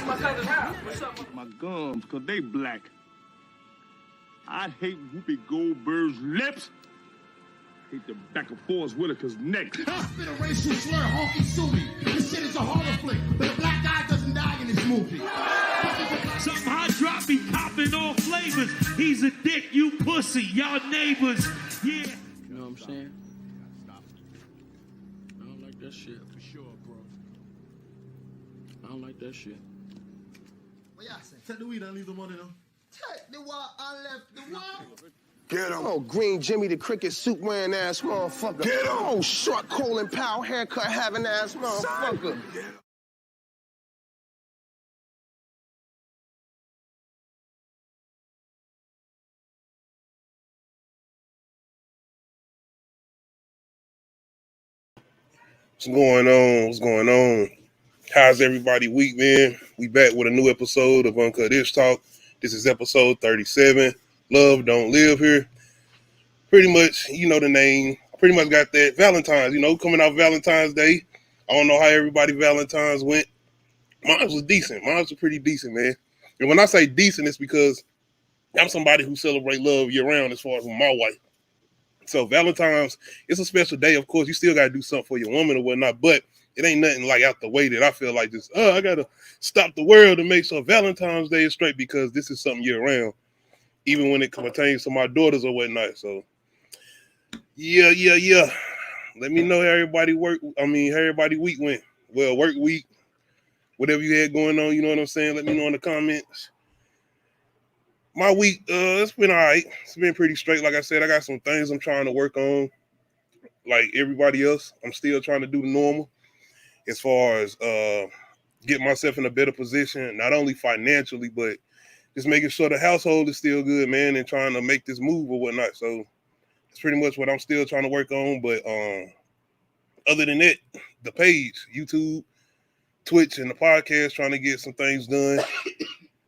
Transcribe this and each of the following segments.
My gums, cause they black. I hate Whoopi Goldberg's lips. Hate the back of Forrest Whitaker's neck. Spit a racial slur, honky sue. This shit is a horror flick, but a black guy doesn't die in this movie. Something hot drop, he popping all flavors. He's a dick, you pussy, y'all neighbors. Yeah. You know what I'm saying? I don't like that shit. For sure, bro. I don't like that shit. What y'all say? Take the weed and leave the money though. Take the wall, I left the wall. Get him. Oh, Green Jimmy the cricket suit wearing ass motherfucker. Get him. Oh, short Colin Powell haircut having ass motherfucker. Get him. What's going on? What's going on? How's everybody week, man? We back with a new episode of Uncut Ishhh Talk. This is episode 37. Love don't live here. Pretty much, you know the name. Pretty much got that Valentine's, coming out Valentine's Day. I don't know how everybody Valentine's went. Mine was decent. Mine was pretty decent, man. And when I say decent, it's because I'm somebody who celebrates love year round as far as with my wife. So Valentine's, it's a special day. Of course, you still got to do something for your woman or whatnot, but it ain't nothing like out the way that I feel like just, I got to stop the world to make sure Valentine's Day is straight because this is something year round, even when it pertains to my daughters or whatnot. So, yeah. Let me know how everybody week went. Well, work week, whatever you had going on, you know what I'm saying? Let me know in the comments. My week, it's been all right. It's been pretty straight. Like I said, I got some things I'm trying to work on. Like everybody else, I'm still trying to do the normal as far as get myself in a better position, not only financially, but just making sure the household is still good, man, and trying to make this move or whatnot. So it's pretty much what I'm still trying to work on. But other than that, the page, YouTube, Twitch, and the podcast, trying to get some things done.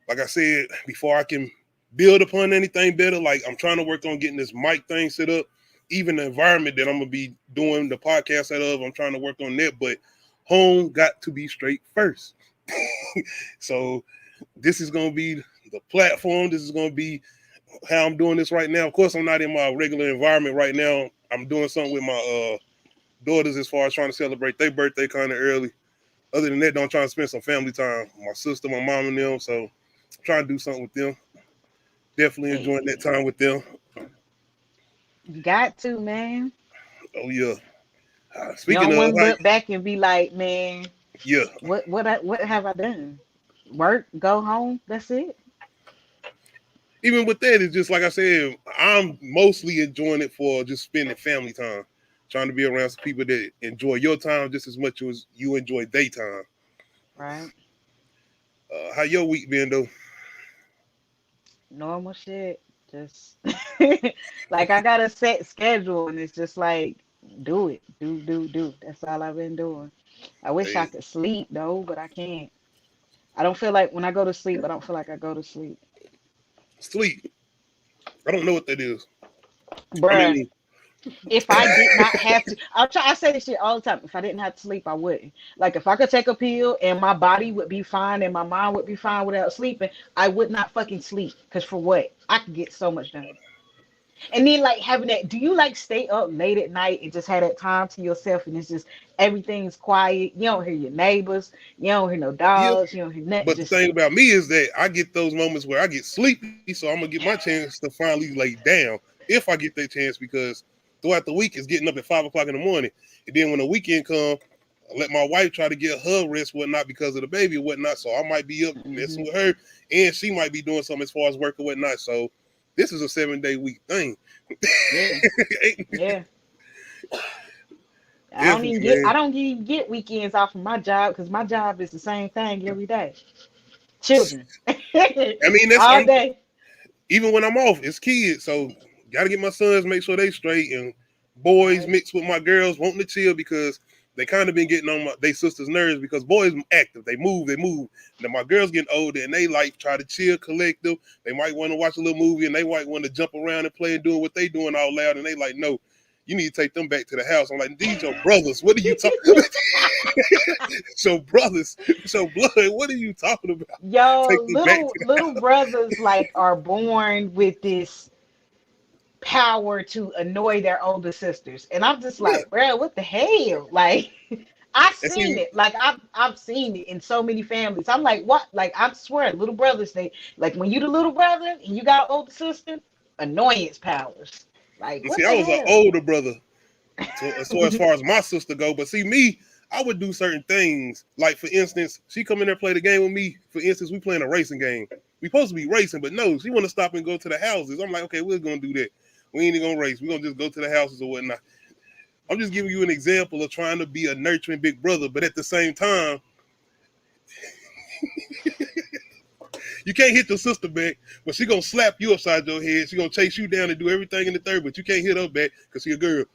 Like I said, before I can build upon anything better, like I'm trying to work on getting this mic thing set up, even the environment that I'm going to be doing the podcast out of, I'm trying to work on that, but home got to be straight first. So this is going to be the platform. This is going to be how I'm doing this right now. Of course, I'm not in my regular environment right now. I'm doing something with my daughters as far as trying to celebrate their birthday kind of early. Other than that, I'm trying to spend some family time. My sister, my mom, and them. So I'm trying to do something with them. Definitely enjoying that time with them. You got to, man. Oh yeah. Speaking you don't want to look back and be like, man, yeah. What have I done? Work, go home. That's it. Even with that, it's just like I said, I'm mostly enjoying it for just spending family time, trying to be around some people that enjoy your time just as much as you enjoy their time. Right. How your week been though? Normal shit. Just like I got a set schedule and it's just like do it. Do. That's all I've been doing. I wish I could sleep though, but I can't. I don't feel like when I go to sleep, I don't feel like I go to sleep. Sleep. I don't know what that is. Bruh. If I did not have to, I say this shit all the time. If I didn't have to sleep, I wouldn't. Like if I could take a pill and my body would be fine and my mind would be fine without sleeping, I would not fucking sleep. Because for what? I could get so much done. And then like having that, do you like stay up late at night and just have that time to yourself and it's just everything's quiet? You don't hear your neighbors, you don't hear no dogs, you don't hear nothing. But the thing about me is that I get those moments where I get sleepy, so I'm gonna get my chance to finally lay down if I get that chance because throughout the week, it's getting up at 5 o'clock in the morning. And then when the weekend comes, I let my wife try to get her rest, whatnot, because of the baby or whatnot. So I might be up messing with her, and she might be doing something as far as work or whatnot. So this is a 7-day week thing. Yeah. I don't even get weekends off of my job because my job is the same thing every day. Children. I mean, that's all day. Even when I'm off, it's kids. So got to get my sons, make sure they straight, and boys mixed with my girls wanting to chill because they kind of been getting on their sisters' nerves because boys active. They move. Now my girls getting older and they like try to chill, collective. They might want to watch a little movie and they might want to jump around and play and doing what they doing all loud. And they like, no, You need to take them back to the house. I'm like, these your brothers. What are you talking about? So brothers, so blood, what are you talking about? Yo, Take them back to the little brothers like are born with this power to annoy their older sisters. And I'm just Yeah. like, bro, what the hell? Like I've And seen see, it. Like I've seen it in so many families. I'm like, what? Like I swear, little brothers, they like when you the little brother and you got an older sister, annoyance powers. Like and what see, the I was an hell? older brother. So as far as my sister go, but see me, I would do certain things. Like for instance, she come in there play the game with me. For instance, we playing a racing game. We supposed to be racing, but no, she want to stop and go to the houses. I'm like, okay, we're gonna do that. We ain't even gonna race. We're gonna just go to the houses or whatnot. I'm just giving you an example of trying to be a nurturing big brother, but at the same time, you can't hit your sister back, but she gonna slap you upside your head. She gonna chase you down and do everything in the third, but you can't hit her back because she a girl.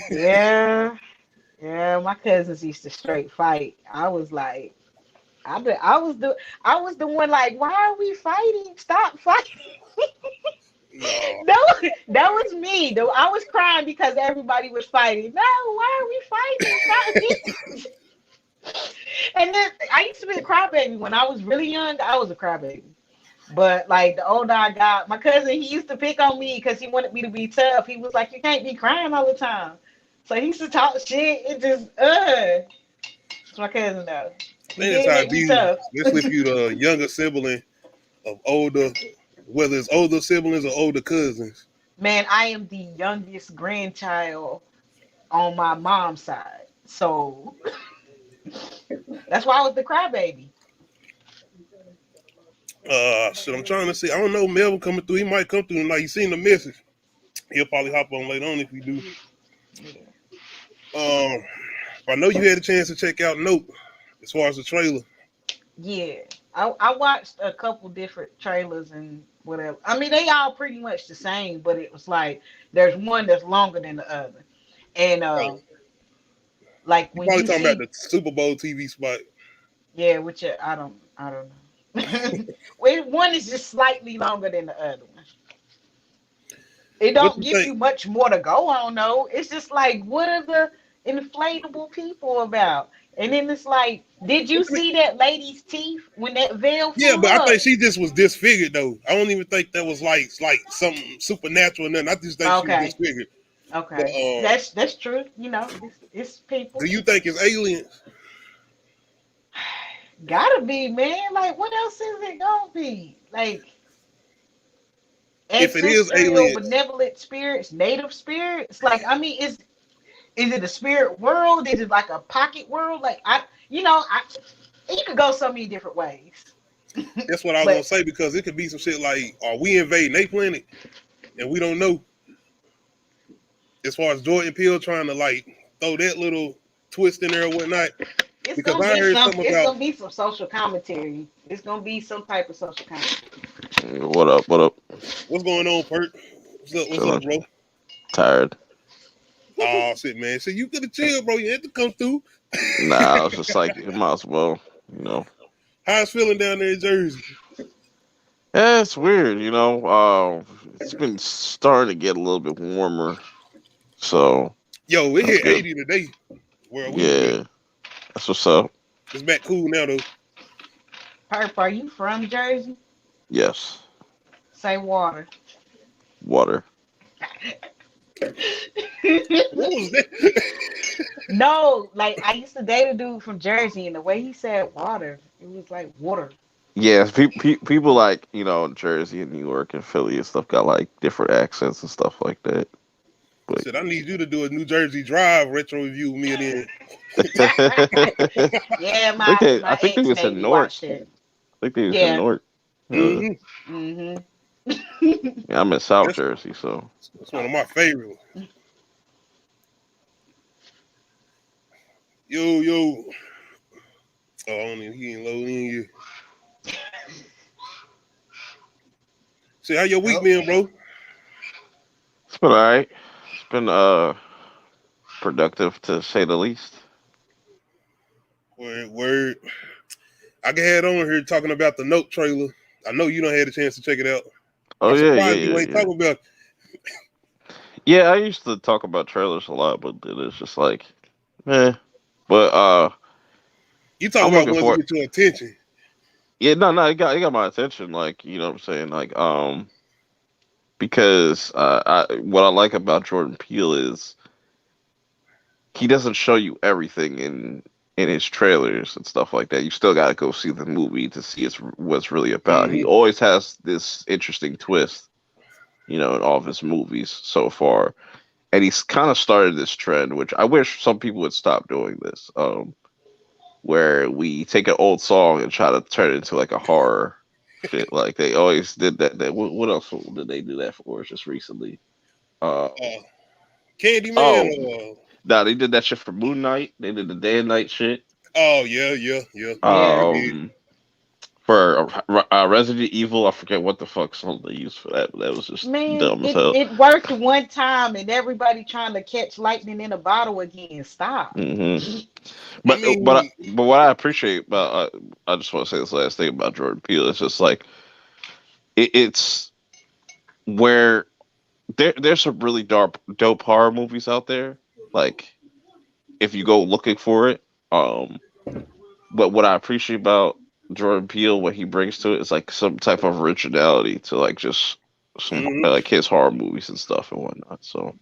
Yeah. Yeah, my cousins used to straight fight. I was like, I was the one like, why are we fighting? Stop fighting. No. That was me. Though I was crying because everybody was fighting. No, why are we fighting? Stop. And then I used to be a crybaby when I was really young. I was a crybaby. But like the older I got, my cousin, he used to pick on me because he wanted me to be tough. He was like, you can't be crying all the time. So he used to talk shit and just It's my cousin though. He Then that's did how make it me be, tough. especially if you the younger sibling of older, whether it's older siblings or older cousins. Man, I am the youngest grandchild on my mom's side. So that's why I was the crybaby. Shit, I'm trying to see. I don't know, Melvin coming through. He might come through tonight. You seen the message. He'll probably hop on later on if we do. I know you had a chance to check out Nope as far as the trailer. Yeah. I watched a couple different trailers and whatever. I mean, they all pretty much the same, but it was like there's one that's longer than the other. And like You when probably you talking about see the Super Bowl TV spot. yeah, which I don't know. Well, one is just slightly longer than the other one. It What don't you give think? you much more to go on though. It's just like what are the inflatable people about? And then it's like, did you see that lady's teeth when that veil Yeah, flew but I think up? she just was disfigured though. I don't even think that was like something supernatural or nothing. I just think she was Okay, disfigured. But okay, that's true. You know, it's do people. you think it's aliens? Gotta be, man. Like, what else is it gonna be? Like If it is ancestral, aliens, benevolent spirits, native spirits. Like, I mean, is it a spirit world? Is it like a pocket world? Like you could go so many different ways. that's what I was gonna But say because it could be some shit like, are we invading their planet and we don't know? As far as Jordan Peele trying to like throw that little twist in there or whatnot, it's because gonna I be heard some. something It's about gonna be some social commentary. It's gonna be some type of social commentary. What up? What up? what's going on, Perk. What's up, Chilling. bro? Tired. Oh shit, man. So you could have chilled, bro. You had to come through. Nah, I was just like, it might as well, you know. How's feeling down there in Jersey? Yeah, it's weird, you know. It's been starting to get a little bit warmer, so Yo, it that's hit good. 80 today where we was at. Yeah, that's what's up. It's back cool now though. Perp, are you from Jersey? Yes, Say water. water. What was that? No, like I used to date a dude from Jersey, and the way he said water, it was like water. Yeah, people like, you know, Jersey and New York and Philly and stuff got like different accents and stuff like that. But Shit, I need you to do a New Jersey Drive retro review with me and then. Yeah, I my think they ex was made in me Newark. watch it. I think they was in Yeah. Newark. Mm-hmm. Mm-hmm. Yeah, I'm in South That's, Jersey, so that's one of my favorite ones. Yo. Oh, I don't even, he ain't loading in yet. See, how your week been, bro? it's been all right. It's been productive to say the least. Word. I can head on here talking about the Note trailer. I know you don't had a chance to check it out. Oh I'm yeah, surprised you ain't yeah. talking about it. Yeah, I used to talk about trailers a lot, but then it's just like, eh. But You talk I'm about looking ones that for. get your attention. Yeah, no, it got my attention. Like, you know what I'm saying? Like, because what I like about Jordan Peele is he doesn't show you everything in his trailers and stuff like that. You still got to go see the movie to see what's really about. He Mm-hmm. always has this interesting twist, in all of his movies so far. And he's kind of started this trend, which I wish some people would stop doing this, where we take an old song and try to turn it into like a horror shit. Like they always did that. What else did they do that for us just recently? Uh, Candyman. oh, nah, they did that shit for Moon Knight. They did the day and night shit. Oh yeah, yeah, yeah. Yeah. They did. For Resident Evil, I forget what the fuck song they used for that, but that was just Man, dumb as it hell. it worked one time, and everybody trying to catch lightning in a bottle again. Stop. hmm I But mean, what I appreciate about I just want to say this last thing about Jordan Peele. It's just like it's where there's some really dope horror movies out there. Like if you go looking for it, but what I appreciate about Jordan Peele, what he brings to it, is like some type of originality to like just some mhm. like his horror movies and stuff and whatnot. So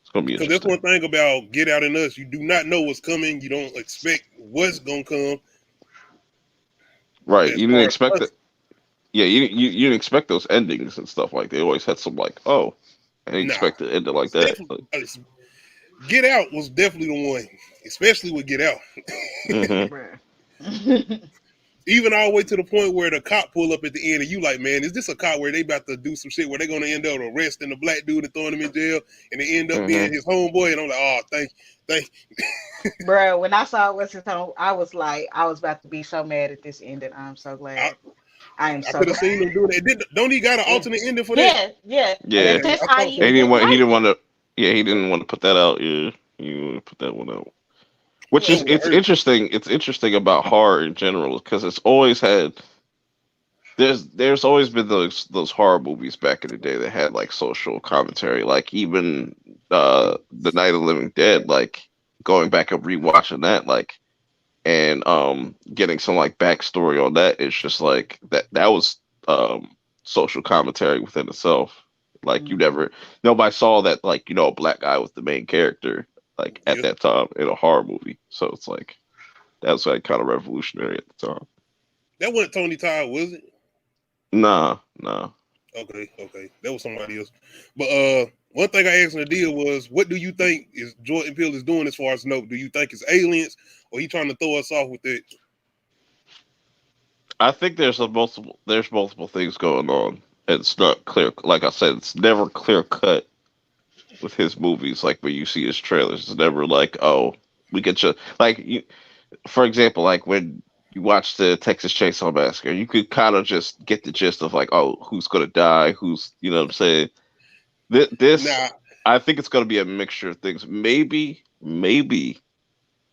it's gonna be Because that's interesting. one thing about Get Out and Us. You do not know what's coming. You don't expect what's gonna come. Right? As You didn't far as expect it. us, Yeah, you didn't expect those endings and stuff like they always had some like, oh, I didn't nah. expect it to end it like It's that. definitely, Like, Get Out was definitely the one, especially with Get Out. hmm Bruh. Even all the way to the point where the cop pull up at the end, and you like, man, is this a cop where they about to do some shit where they're gonna end up arresting the black dude and throwing him in jail, and they end up hmm being his homeboy? And I'm like, oh, thank Bruh, when I saw what's his home, I was like, I was about to be so mad at this ending. I'm so I, glad. I am I so could have glad. seen them do that. Don't he got an Yeah. alternate ending for that? Yeah, yeah. Yeah, And Okay, that's I how thought he so. he didn't didn't want. He like didn't it. want to. Yeah, he didn't want to put that out. Yeah, he didn't want to put that one out. Which That is would have it's hurt. interesting. It's interesting about horror in general because it's always had. There's always been those horror movies back in the day that had like social commentary, like even the Night of the Living Dead, like going back and rewatching that, like and getting some like backstory on that. It's just like that was social commentary within itself. Like Mm. nobody saw that like a black guy was the main character like at Yeah, that time in a horror movie. So it's like that was like kind of revolutionary at the time. that wasn't Tony Todd, was it? Nah, nah. Okay, that was somebody else. But one thing I asked Nadia was, what do you think is Jordan Peele is doing as far as Nope? Do you think it's aliens, or he trying to throw us off with it? I think there's multiple things going on. It's not clear. Like I said, it's never clear cut with his movies. Like when you see his trailers, it's never like, oh, we get you. Like for example, like when you watch the Texas Chainsaw Massacre, you could kind of just get the gist of like, oh, who's gonna die, who's what I'm saying. This, Nah, I think it's gonna be a mixture of things. Maybe,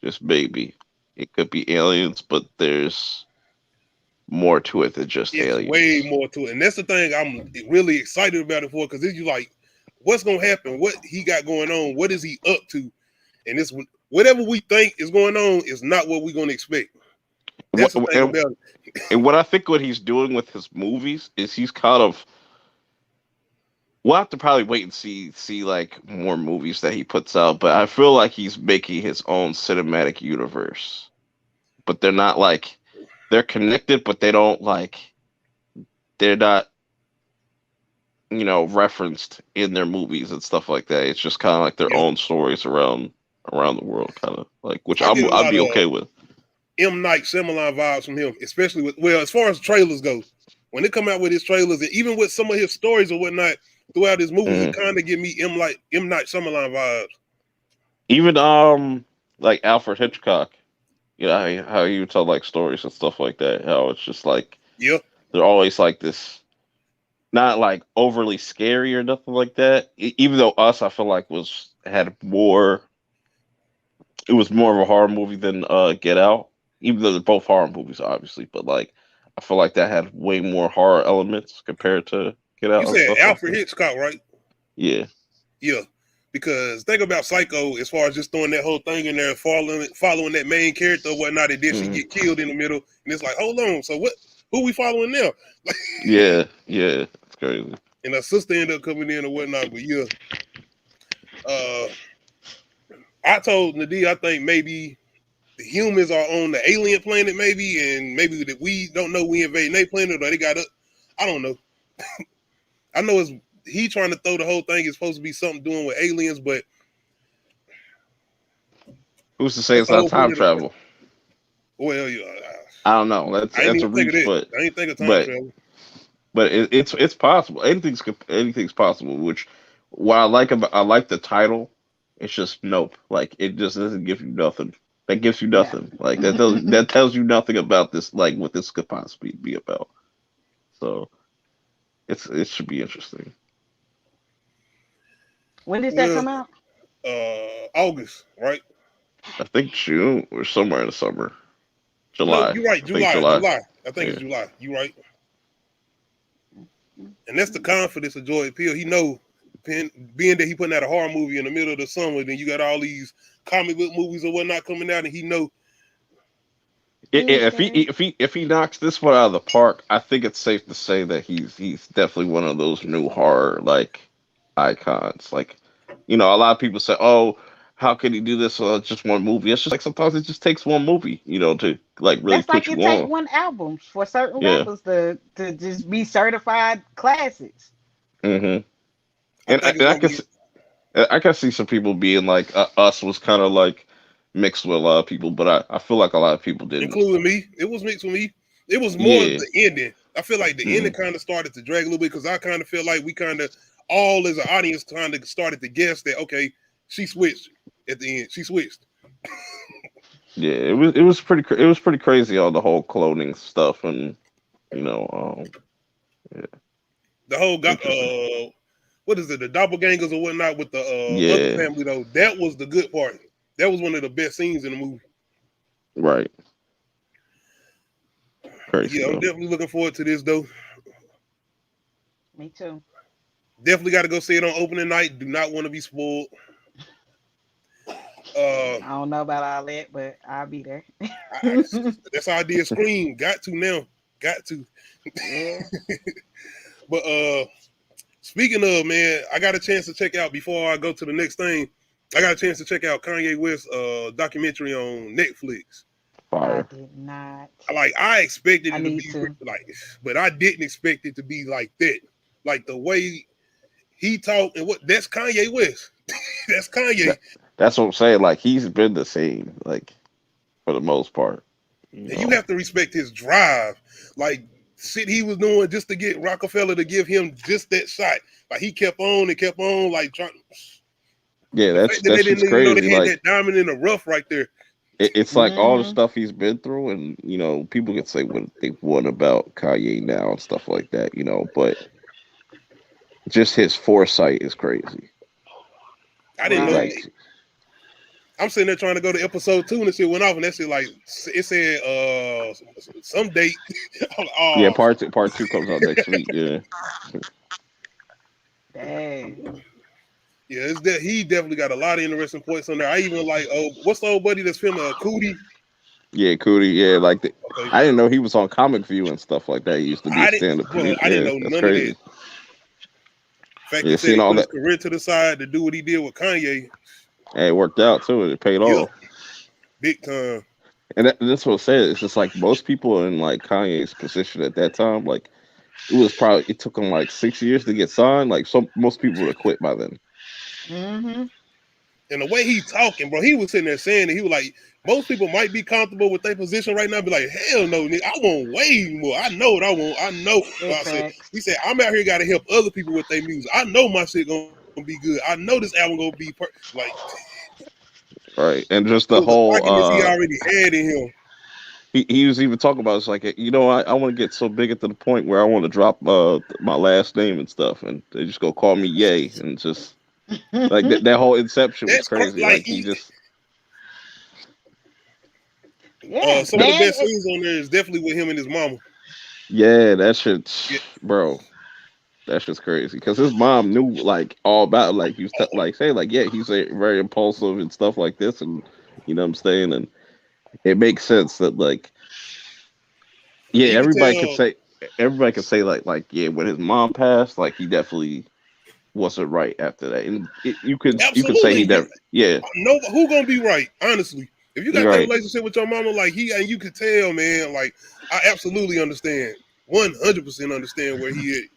just maybe, it could be aliens, but there's more to it than just it's way aliens. more to it, and that's the thing I'm really excited about it for, because it's like, what's gonna happen? What he got going on? What is he up to? And this, whatever we think is going on is not what we're gonna expect. That's the thing And, about it. and what I think what he's doing with his movies is he's kind of we'll have to probably wait and see like more movies that he puts out, but I feel like he's making his own cinematic universe. But they're not like they're connected, but they're not referenced in their movies and stuff like that. It's just kind of like their Yeah, own stories around the world, kind of like which I get a I'd lot be of okay with. M. Night Shyamalan vibes from him, especially with, well, as far as trailers go. When they come out with his trailers, and even with some of his stories or whatnot throughout his movies, it Mhm. kind of give me M. Night Shyamalan vibes. Even like Alfred Hitchcock, how you tell like stories and stuff like that. How it's just like Yeah, they're always like this, not like overly scary or nothing like that. Even though Us, I feel like had more. It was more of a horror movie than Get Out. Even though they're both horror movies, obviously, but like I feel like that had way more horror elements compared to Get you Out and said stuff like Alfred that. Hitchcock, right? Yeah. Yeah. Because think about Psycho as far as just throwing that whole thing in there, following that main character or whatnot, and then she get killed in the middle. And it's like, hold on, so what? Who we following now? Yeah, it's crazy. And her sister ended up coming in or whatnot. But yeah, I told Nadia, I think maybe the humans are on the alien planet, maybe, and maybe that we don't know we invading their planet or they got up. I don't know. I know he trying to throw the whole thing is supposed to be something doing with aliens, but who's to say it's not time travel? Well, yeah, I don't know. That's a reach, but I ain't think of time travel. But it's possible. Anything's possible. Which what I like the title. It's just nope. Like it just doesn't give you nothing. That gives you nothing. Yeah. Like that tells you nothing about this. Like what this could possibly be about. So it should be interesting. When did that come out? August, right? I think June or somewhere in the summer. July. No, you're right. July. I think it's July. You're right. And that's the confidence of Jordan Peele. He know, being that he putting out a horror movie in the middle of the summer, then you got all these comic book movies or whatnot coming out, and he know. If he knocks this one out of the park, I think it's safe to say that he's definitely one of those new horror like icons. Like, you know, a lot of people say, "Oh, how can he do this just one movie?" It's just like sometimes it just takes one movie, you know, to like really That's put like you it on. take one album for certain rappers to just be certified classics. Mm-hmm. And I can see some people being like, Us was kind of like mixed with a lot of people, but I feel like a lot of people didn't. Including me. It was mixed with me. It was more the ending. I feel like the ending kind of started to drag a little bit because I kind of feel like we kind of all as an audience kind of started to guess that, okay, she switched at the end. She switched. Yeah, it was pretty crazy, all the whole cloning stuff, and you know, the whole what is it, the doppelgangers or whatnot with the other family though. That was the good part. That was one of the best scenes in the movie. Right. Crazy. Yeah, I'm definitely looking forward to this though. Me too. Definitely got to go see it on opening night. Do not want to be spoiled. I don't know about all that, but I'll be there. That's how I did Scream. Got to now. Got to. Yeah. But speaking of, man, I got a chance to check out before I go to the next thing. I got a chance to check out Kanye West's documentary on Netflix. Fire. I did not. I expected it to be but I didn't expect it to be like that. Like the way he talked and that's Kanye West. That's Kanye. That's what I'm saying. Like he's been the same, like for the most part. You have to respect his drive. Like shit he was doing just to get Rockefeller to give him just that shot. Like he kept on and kept on, like trying. Yeah, that's they didn't even crazy. know they had that diamond in the rough right there. It's like all the stuff he's been through, and you know, people can say what they want about Kanye now and stuff like that, you know, but just his foresight is crazy. I didn't know. I'm sitting there trying to go to episode 2 and the shit went off, and that shit like it said some date. Yeah, part two comes out next week. Yeah. Dang. Yeah, it's that he definitely got a lot of interesting points on there. I even like, what's the old buddy that's filming Cootie? Yeah, Cootie. Yeah, like I didn't know he was on Comic View and stuff like that. He used to be a stand-up comedian. I didn't know none crazy. of that. In fact, he said he put his career to the side to do what he did with Kanye. Hey, it worked out too. It paid off. Big time. And that's what I said. It's just like most people in like Kanye's position at that time, like it took him like 6 years to get signed. Like most people would have quit by then. Mm-hmm. And the way he talking, bro, he was sitting there saying that he was like, most people might be comfortable with their position right now, be like, hell no, nigga, I want way more. I know what I want. I know. He said, I'm out here got to help other people with their music. I know my shit gonna be good. I know this album gonna be like. Right, and just the whole he already had in him. He was even talking about it's like, you know, I want to get so big at the point where I want to drop my last name and stuff, and they just go call me Ye, and just like that whole Inception was crazy. Like he just. Yeah, some of the best scenes on there is definitely with him and his mama. Yeah, that shit, bro. That's just crazy because his mom knew like all about like he was like saying like yeah he's very impulsive and stuff like this and you know what I'm saying and it makes sense that like yeah You can tell. everybody could say like yeah when his mom passed like he definitely wasn't right after that and you could say he Absolutely. never yeah No, who gonna be right? Honestly, if you got that right relationship with your mama, like and you could tell, man. Like I absolutely understand, 100% understand where he is.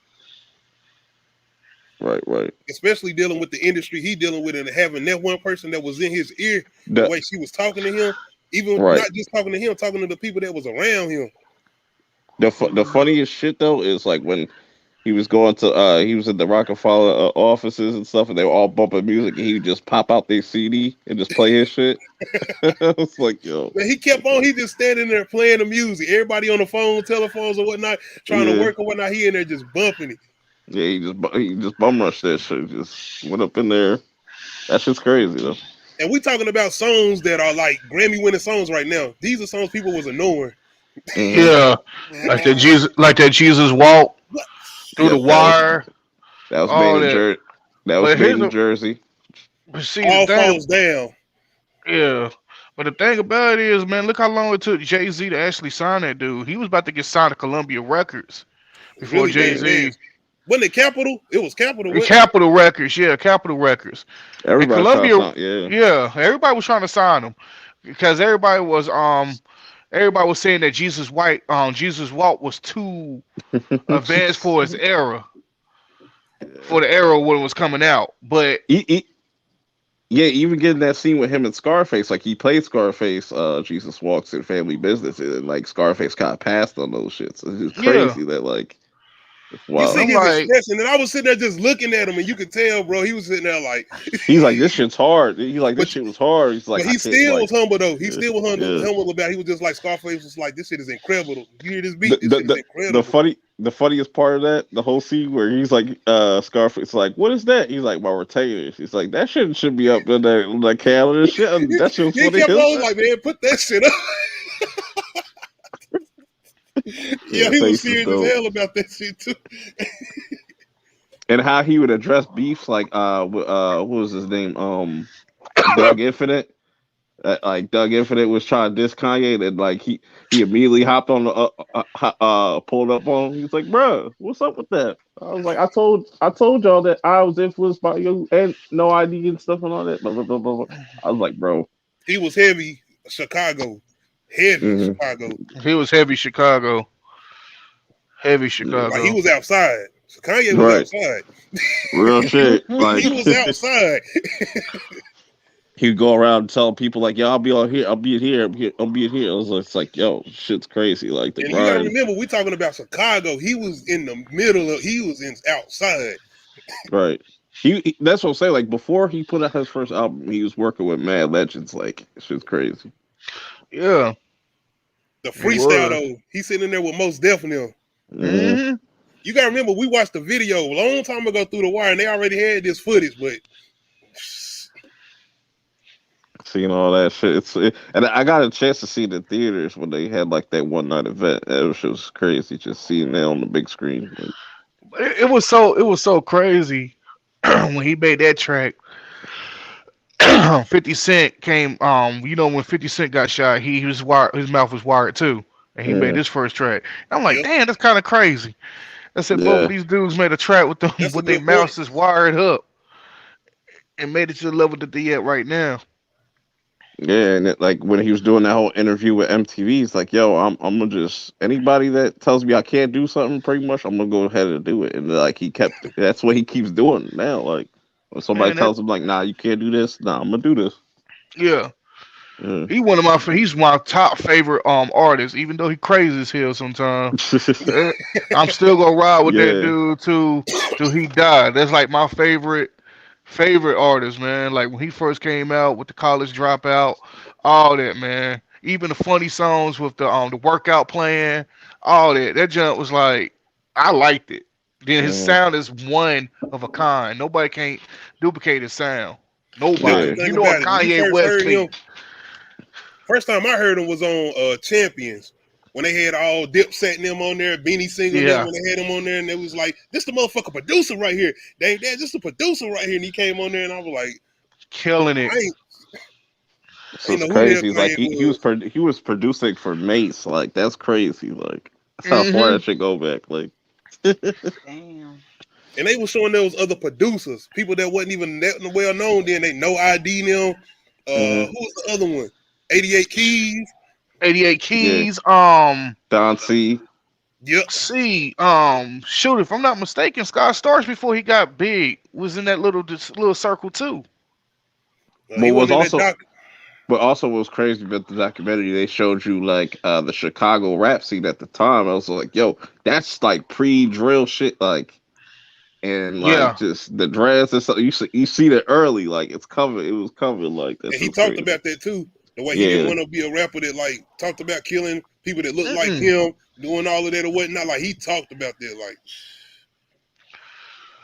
right Especially dealing with the industry he dealing with and having that one person that was in his ear, the way she was talking to him, even right. not just talking to him, talking to the people that was around him. The funniest shit though is like when he was going to he was in the Rockefeller offices and stuff and they were all bumping music and he would just pop out their CD and just play his shit. It's like yo. But he kept on, he just standing there playing the music. Everybody on the phone, telephones or whatnot, trying to work or whatnot. He in there just bumping it. Yeah, he just bum rushed that shit. Just went up in there. That shit's crazy though. And we talking about songs that are like Grammy winning songs right now. These are songs people was ignoring. Yeah, like that Jesus walk through the wire. That was made in Jersey. That was made in Jersey. But see, all falls down. Yeah, but the thing about it is, man, look how long it took Jay-Z to actually sign that dude. He was about to get signed to Columbia Records before Really Jay-Z. Wasn't it Capitol? It was Capitol. Capitol Records, yeah, Capitol Records. Everybody Columbia, yeah, everybody was trying to sign him because everybody was saying that Jesus Walk was too advanced for his era, for the era when it was coming out. But yeah, even getting that scene with him and Scarface, like he played Scarface, Jesus Walks in Family Business, and like Scarface got passed on those shits. It's just crazy that like. Wow. You see his expression, and I was sitting there just looking at him, and you could tell, bro, he was sitting there like he's like, this shit's hard. He's like, this shit was hard. He's like, but he still was humble though. He still was humble about it. He was just like Scarface was like, this shit is incredible. You hear this beat? This shit is incredible. The funniest part of that, the whole scene where he's like, Scarface, like, what is that? He's like, my retainers. He's like, that shit should be up in the calendar. Shit, that shit. He kept on like, man, put that shit up. Yeah, he was serious as hell about that shit too. And how he would address beefs, like what was his name? Doug Infinite. Like Doug Infinite was trying to diss Kanye, and like he immediately hopped on the pulled up on him. He was like, "Bruh, what's up with that?" I was like, "I told y'all that I was influenced by you and No ID and stuff and all that." Blah, blah, blah, blah. I was like, "Bro, he was heavy Chicago, Chicago. He was heavy Chicago, Like he was outside. So Kanye was outside. Real shit. Like he was outside." He'd go around telling people like, "Yo, I'll be here. I was like, "Yo, shit's crazy." Like the and you gotta remember, we talking about Chicago. He was in the middle of. He was outside. Right. He that's what I'm saying. Like before he put out his first album, he was working with mad legends. Like shit's crazy. Yeah. The freestyle though, he's sitting in there with Most Def now. Mm-hmm. You gotta remember, we watched the video a long time ago through the wire, and they already had this footage, but. Seeing all that shit, and I got a chance to see the theaters when they had like that one night event. It was crazy just seeing that on the big screen. It was so crazy when he made that track. 50 Cent came. When 50 Cent got shot, he was wired. His mouth was wired too, and he made his first track. I'm like, damn, that's kind of crazy. I said, both of these dudes made a track with them with their mouths just wired up, and made it to the level that they at right now. Yeah, and like when he was doing that whole interview with MTV, he's like, "Yo, I'm gonna just anybody that tells me I can't do something, pretty much, I'm gonna go ahead and do it." And like that's what he keeps doing now. Like when somebody tells him like, "Nah, you can't do this," "Nah, I'm gonna do this." Yeah. He's my top favorite artist, even though he crazy as hell sometimes. I'm still gonna ride with that dude till he died. That's like my favorite artist, man. Like when he first came out with the College Dropout, all that, man. Even the funny songs with the workout plan, all that. That jump was like, I liked it. Then his sound is one of a kind. Nobody can't duplicate his sound. Nobody. You know what Kanye West. First time I heard him was on Champions. when they had all Dipset and them on there, Beanie Singer and them, when they had him on there, and it was like, this the motherfucker producer right here. This the producer right here, and he came on there, and I was like, killing it. So it's crazy. Like he was producing for Mace. Like that's crazy. Like that's how far that shit go back. Like, damn. And they were showing those other producers, people that wasn't even that well known. Then they No ID them. Who was the other one? 88 Keys. 88 Keys. Yeah. Don C. Yep. C. Shoot, if I'm not mistaken, Scott Storch before he got big was in that little circle too. But also what was crazy about the documentary, they showed you like the Chicago rap scene at the time. I was like, yo, that's like pre-drill shit, like, and like just the dreads and stuff. You see that early, like it's covered. It was covered like that. And he talked about that too. The way he didn't want to be a rapper that like talked about killing people that looked like him, doing all of that or whatnot. Like he talked about that, like.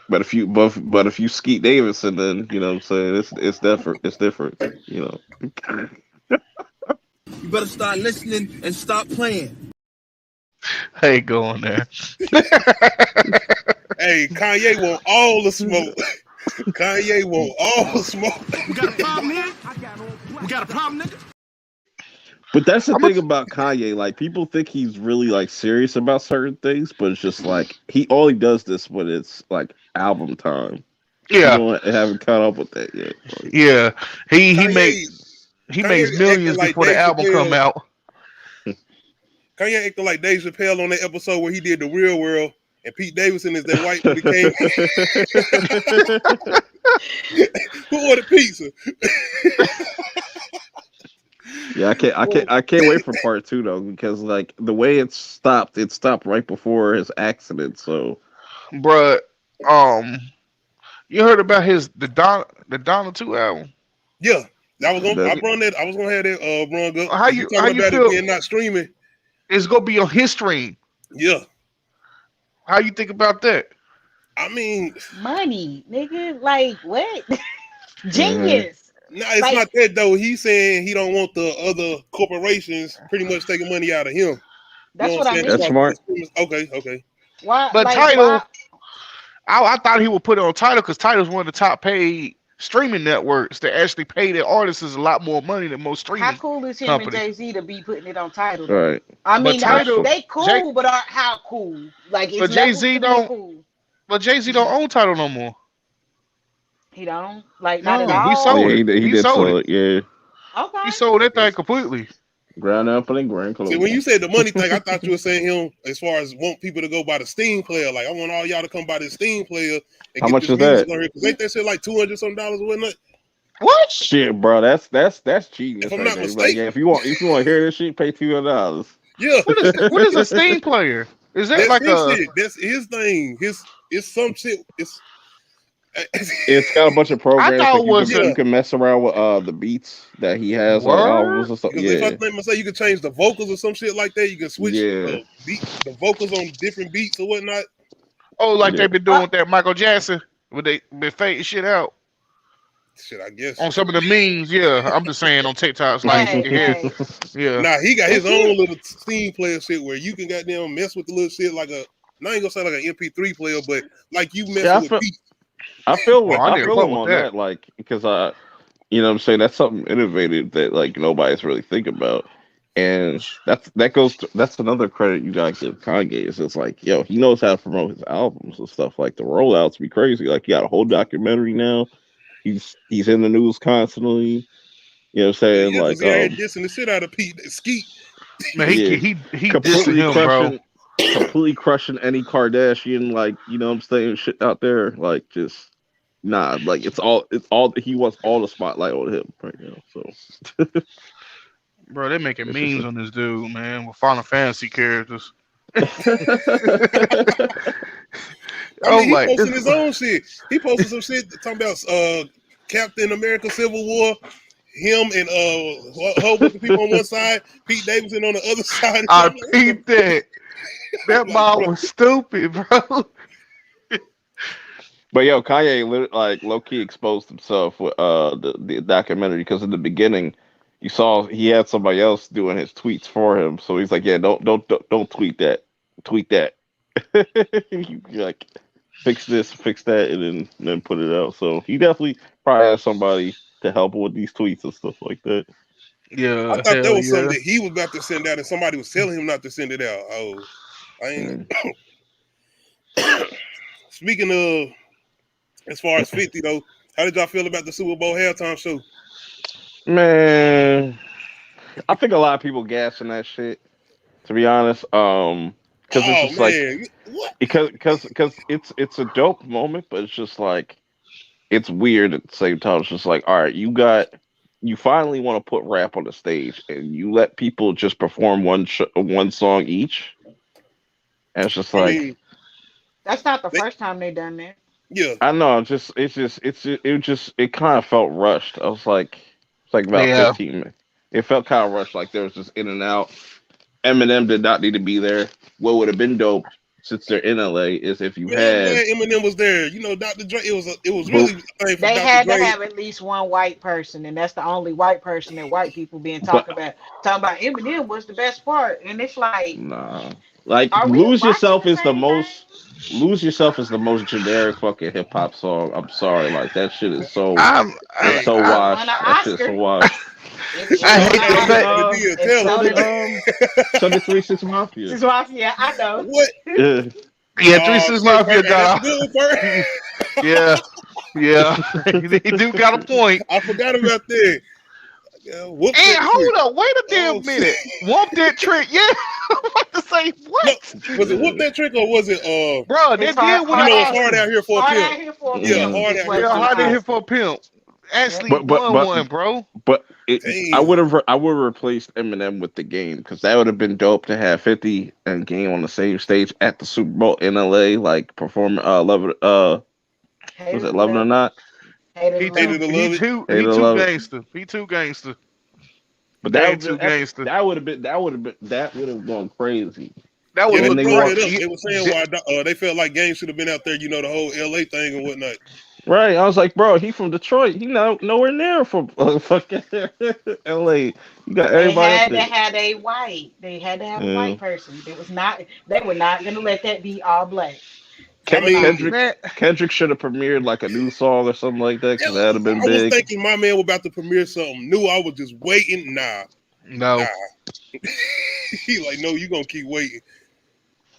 But if you Skeet Davidson, then you know what I'm saying it's different. It's different, you know. You better start listening and stop playing. I ain't going there. Hey, Kanye want all the smoke. Kanye want all the smoke. We got a problem here? We got a problem, nigga? But that's the thing about Kanye. Like people think he's really like serious about certain things, but it's just like he only does this when it's like album time. Yeah, I haven't caught up with that yet. Like, yeah, he makes millions like before Dave the album come out. Kanye acted like Dave Chappelle on that episode where he did The Real World, and Pete Davidson is that white dude came. Who ordered pizza? Yeah, I can't wait for part 2 though, because like the way it stopped right before his accident. So, bruh, you heard about the Donna 2 album? Yeah, I was gonna have that run up. How you feel? It being not streaming? It's gonna be on his stream. Yeah. How you think about that? I mean, money, nigga. Like what? Genius. No, it's like, not that though. He's saying he don't want the other corporations pretty much taking money out of him. That's what I mean. That's smart. Okay. Why? But like, Tidal, I thought he would put it on Tidal because Tidal's one of the top paid streaming networks that actually pay their artists a lot more money than most streaming. How cool is him and Jay-Z to be putting it on Tidal? Right. I mean, Tidal, they cool, but how cool? Like, it's but Jay-Z don't. Cool. But Jay-Z don't own Tidal no more. He don't not at all. He sold it. He did sold it. Yeah. Okay. He sold that thing completely. Ground up and grand close. See, when you said the money thing, I thought you were saying him as far as want people to go buy the Steam player. Like I want all y'all to come buy this Steam player. And how get much this is that? Because ain't that shit like $200 something or whatnot? What shit, bro? That's cheating. If I'm not mistaken, like, yeah, if you want to hear this shit, pay $200. Yeah. What is a Steam player? Is that like a? Shit. That's his thing. It's some shit. It's got a bunch of programs that you can mess around with the beats that he has on albums and stuff. Yeah. If I say you can change the vocals or some shit like that, you can switch the vocals on different beats or whatnot. Oh, like they've been doing with that Michael Jackson, where they been fading shit out. Shit, I guess on some of the memes. Yeah, I'm just saying on TikTok's like, yeah. Nah, he got his own little Steam player shit where you can goddamn mess with the little shit like a. Not ain't gonna say like an MP3 player, but like you mess with beats. I feel him on that, like, because you know what I'm saying, that's something innovative that like nobody's really thinking about, and that's another credit you gotta give Kanye is it's like, yo, he knows how to promote his albums and stuff. Like the rollouts be crazy. Like he got a whole documentary now. He's in the news constantly. You know what I'm saying? Yeah, like dissing the shit out of Pete Skeet. Man, he completely him, bro. Completely crushing any Kardashian, like, you know what I'm saying, shit out there. Like just like it's all he wants all the spotlight on him right now. So bro, they're making memes on this dude, man, with Final Fantasy characters. He posting his own shit. He posted some shit talking about Captain America Civil War. Him and a whole bunch of people on one side, Pete Davidson on the other side. I peeped that. That mom was stupid, bro. But yo, Kanye like low key exposed himself with the documentary because in the beginning, you saw he had somebody else doing his tweets for him. So he's like, yeah, don't tweet that. Tweet that. You like fix this, fix that, and then put it out. So he definitely probably has somebody to help him with these tweets and stuff like that. I Yeah, thought that hell was something yeah. that he was about to send out, and somebody was telling him not to send it out. Oh, I ain't. Speaking of, as far as 50 though, how did y'all feel about the Super Bowl halftime show? Man, I think a lot of people gassing that shit. To be honest, because it's just like what? because it's a dope moment, but it's just like it's weird at the same time. It's just like, all right, you finally want to put rap on the stage, and you let people just perform one song each, and it's just I like mean, That's not the first time they done that. yeah. I know, it kind of felt rushed. I was like, it's like about Yeah. 15 minutes. It felt kind of rushed, like there was just in and out. Eminem did not need to be there. What would have been dope, since they're in LA, is if you Man, I'm had. glad Eminem was there. You know, Dr. Dre. It was Boop. really a thing for They Dr. had Dre. to have at least one white person, and that's the only white person that white people being talking about. Talking about Eminem was the best part, and it's like, Nah, like are we Lose watching Yourself the is the same most. thing? Lose Yourself is the most generic fucking hip hop song. I'm sorry, like that shit is so. I'm, It's I, so It I, won an washed. That shit is so Oscar. washed. It I won hate an to So say. did Oscar. And so did so did 3 6 Mafia. this was, yeah, I know. What? Yeah. Yeah, Three Oh Six shit, Mafia Bird. Hey, that's a got good one, Bird. off. Yeah, he do got a point. I forgot about that. Yeah, whoop And that hold trick. up, wait a damn Oh, minute. Whoop that trick. Yeah, I'm about to say No, what? was it whoop that trick or was it Bro, It's that did win you an know it's hard Oscar. out here for a Hard pimp? Out Here for a Yeah, Pimp hard is out what here Yeah, for a Hard to pimp. Hit for a Pimp. Actually But won one, bro. I would Damn. have replaced Eminem with the Game, because that would have been dope to have 50 and Game on the same stage at the Super Bowl in LA, like performing Love It, was Hated it to Love It or Love It. Not? Hated to He Love Hated too to It. he love it. too Hated he to too Love It. gangster. He too gangster. But Game too gangster. that would have gone crazy. That Yeah, would they And look then they brought walk that up. crazy. They were saying why they felt like Game should have been out there. You know, the whole LA thing and whatnot. right. I was like, bro, he from Detroit. He nowhere near from fucking LA. You got They everybody up had to there. have a white. They had to have a Yeah. white person. It was not. They were not gonna let that be all black. They I were not. mean, Man, Kendrick should have premiered like a new song or something like that, because that'd have been I was big. thinking my man was about to premiere something new. I was just waiting. Nah. no. He like, no, you gonna keep waiting.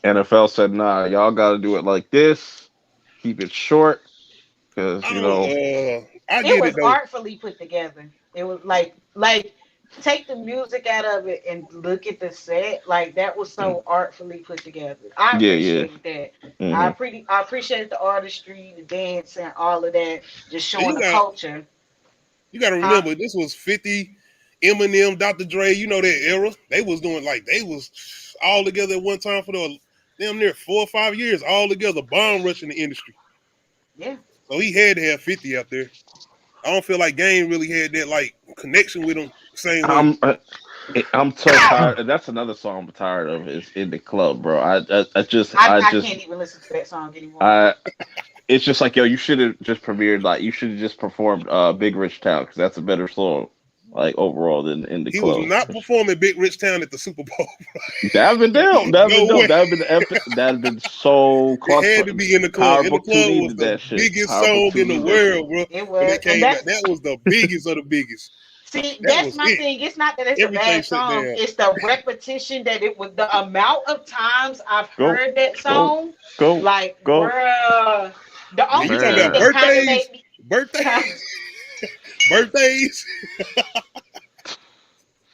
NFL said, nah, y'all got to do it like this. Keep it short, because I don't. I It get was it though. artfully put together. It was like take the music out of it and look at the set. Like that was so artfully put together. I yeah. appreciated that. hmm I appreciated the artistry, the dance, and all of that. Just And showing the culture. you got to Huh? remember, this was 50, Eminem, Dr. Dre. You know that era. They was doing like they was all together at one time for the damn near 4 or 5 years, all together, bomb rushing the industry. Yeah. So he had to have 50 out there. I don't feel like Game really had that like connection with him the same way. I'm so tired. That's another song I'm tired of. Is In the Club, bro. I just Can't even listen to that song anymore. it's just like, yo, you should have just premiered, like you should have just performed Big Rich Town, because that's a better song, like overall, than In the He Club. was not performing Big Rich Town at the Super Bowl. That'd been dope. That'd been No dope. way. That'd been epic. That'd been so. It had to be In the Club. In the Power Book 2 Club was needed the that shit. biggest Power song Book 2 in the needed that shit. world, bro. It When was, it came out, that was the biggest of the biggest. See, That that's was my it. thing. It's not that it's Everything a bad shut song. down. It's the repetition that it was, the amount of times I've Go, heard that song. Go. Like, Go. bruh. The Man, only you thing talking about that kind of birthdays? made me Birthdays?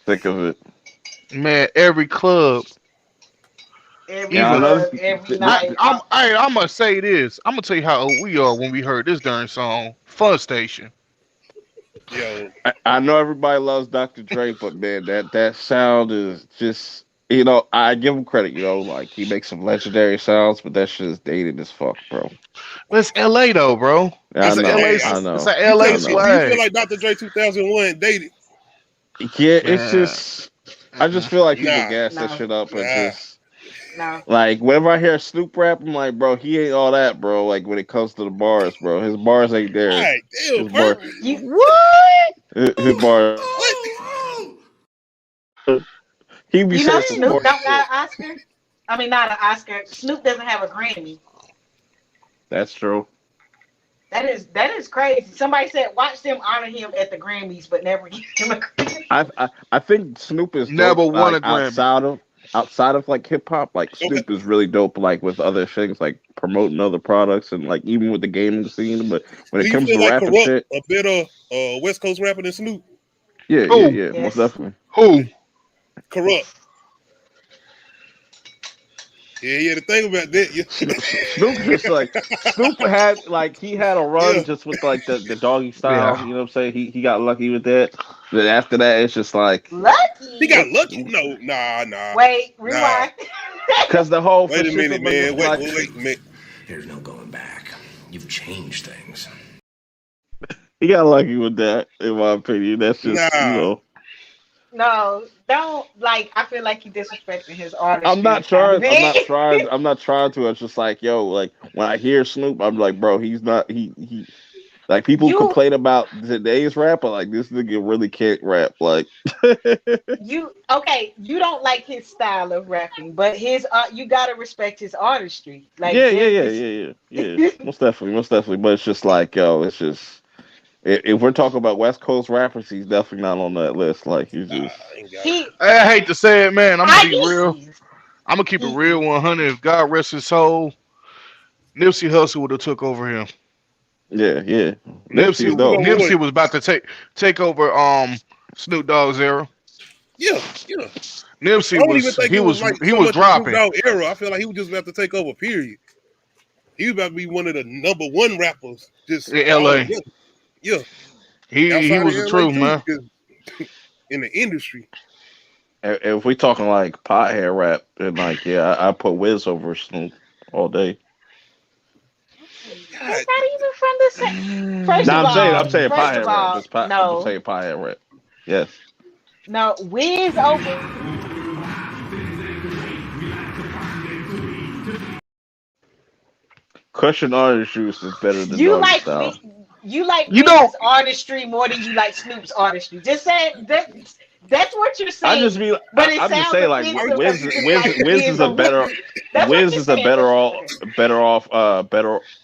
Think of it. Man, every club. every Yeah, club, every night. I'm gonna say this. I'm gonna tell you how old we are when we heard this darn song. Fun Station. Yo, I know everybody loves Dr. Dre, but man, that sound is just, I give him credit, like he makes some legendary sounds, but that shit is dated as fuck, bro. But it's LA though, bro. That's It's a- LA. hey, I know. It's an LA do you swag. feel like Dr. Dre 2001 dated? Yeah, it's Man. just, I just feel like people Nah. gas that shit up and Nah. just. No. Like, whenever I hear Snoop rap, I'm like, bro, he ain't all that, bro. Like, when it comes to the bars, bro, his bars ain't there. All right, damn, His bar, Bert. You what? his bar. What? He be You know saying some Snoop corny don't got shit. an Oscar. I mean, not an Oscar. Snoop doesn't have a Grammy. That's true. That is crazy. Somebody said watch them honor him at the Grammys, but never give him a Grammy. I think Snoop is dope. Never won Like a Grammy. outside of like hip hop, like Snoop is really dope. Like with other things, like promoting other products and like even with the gaming scene. But when Do it you comes feel to like rapping Corrupt shit, a better West Coast rapper than Snoop? yeah, Who? most definitely. Who? Corrupt. Yeah. The thing about that, yeah. Snoop just like Snoop had like he had a run Yeah. just with like the doggy style. Yeah. You know what I'm saying? He got lucky with that. Then after that, it's just like Lucky. He got lucky? No, nah. Wait, rewind. because the whole Wait a minute, man. Wait a minute. There's no going back. You've changed things. He got lucky with that, in my opinion. That's just you know. No, don't like. I feel like you disrespecting his artistry. I'm not trying to. It's just like, yo, like when I hear Snoop, I'm like, bro, he's not. He like people complain about today's rapper. Like this nigga really can't rap. Like you don't like his style of rapping, but his you gotta respect his artistry. Like yeah. Most definitely. But it's just like, yo, it's just. If we're talking about West Coast rappers, he's definitely not on that list. Like he's just. I hate to say it, man. I'm gonna be real. I'm gonna keep it real 100. If God rest his soul, Nipsey Hussle would have took over him. Yeah. Nipsey was about to take over Snoop Dogg's era. Yeah. Nipsey was dropping. Snoop Dogg era. I feel like he was just about to take over. Period. He was about to be one of the number one rappers. Just in LA. Yeah. He was the truth, man. In the industry. If we talking like pothead rap, then like I put Wiz over Snoop all day. It's not even from the same. First of all, I'm saying pothead all, rap. I'm just saying pothead rap. Yes. No, Wiz over. Cushion orange juice is better than You Doggy like Style. You like Wiz's artistry more than you like Snoop's artistry. Just say that's what you're saying. I'm just saying like Wiz is a better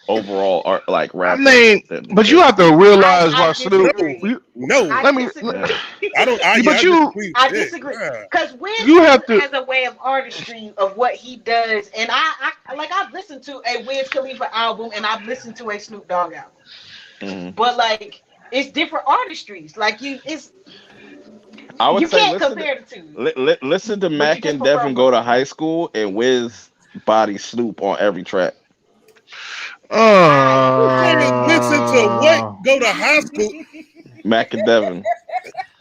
overall art like rapper. I mean, but you have to realize why Snoop. I disagree because Wiz has a way of artistry of what he does, and I've listened to a Wiz Khalifa album and I've listened to a Snoop Dogg album. Mm-hmm. But like it's different artistries. Like you can't compare the two. Listen to Mac and Devin go to high school and Wiz body Snoop on every track. Listen to what? Go to high school. Mac and Devin.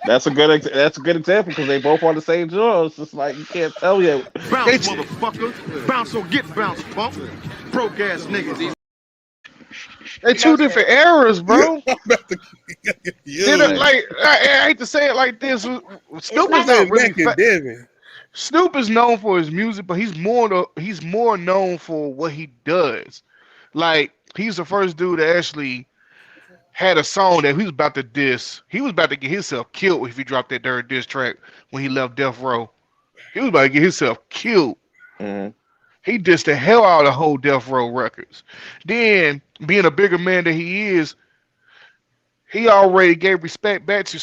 That's a good example because they both on the same draw. It's just like you can't tell yet. Bounce, motherfucker. Bounce or get bounced, punk. Broke ass niggas. They two different eras, bro. I hate to say it like this. Snoop is not really Snoop is known for his music, but he's more known for what he does. Like he's the first dude that actually had a song that he was about to diss. He was about to get himself killed if he dropped that third diss track when he left Death Row. He was about to get himself killed. Mm-hmm. He dissed the hell out of the whole Death Row records. Then, being a bigger man than he is, he already gave respect back to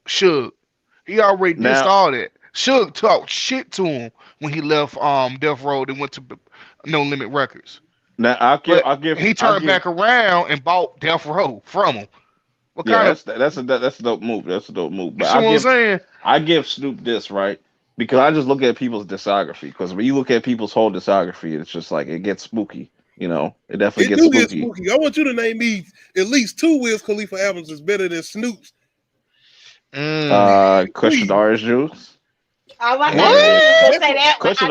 Suge. He already dissed all that. Suge talked shit to him when he left Death Row and went to No Limit Records. Now he turned back around and bought Death Row from him. That's a dope move. That's a dope move. But you see what I'm saying? I give Snoop this, right? Because I just look at people's discography. Because when you look at people's whole discography, it's just like it gets spooky. You know, it definitely gets spooky. I want you to name me at least 2 Wiz Khalifa albums is better than Snoop's. Cushion Orange Juice. Cushion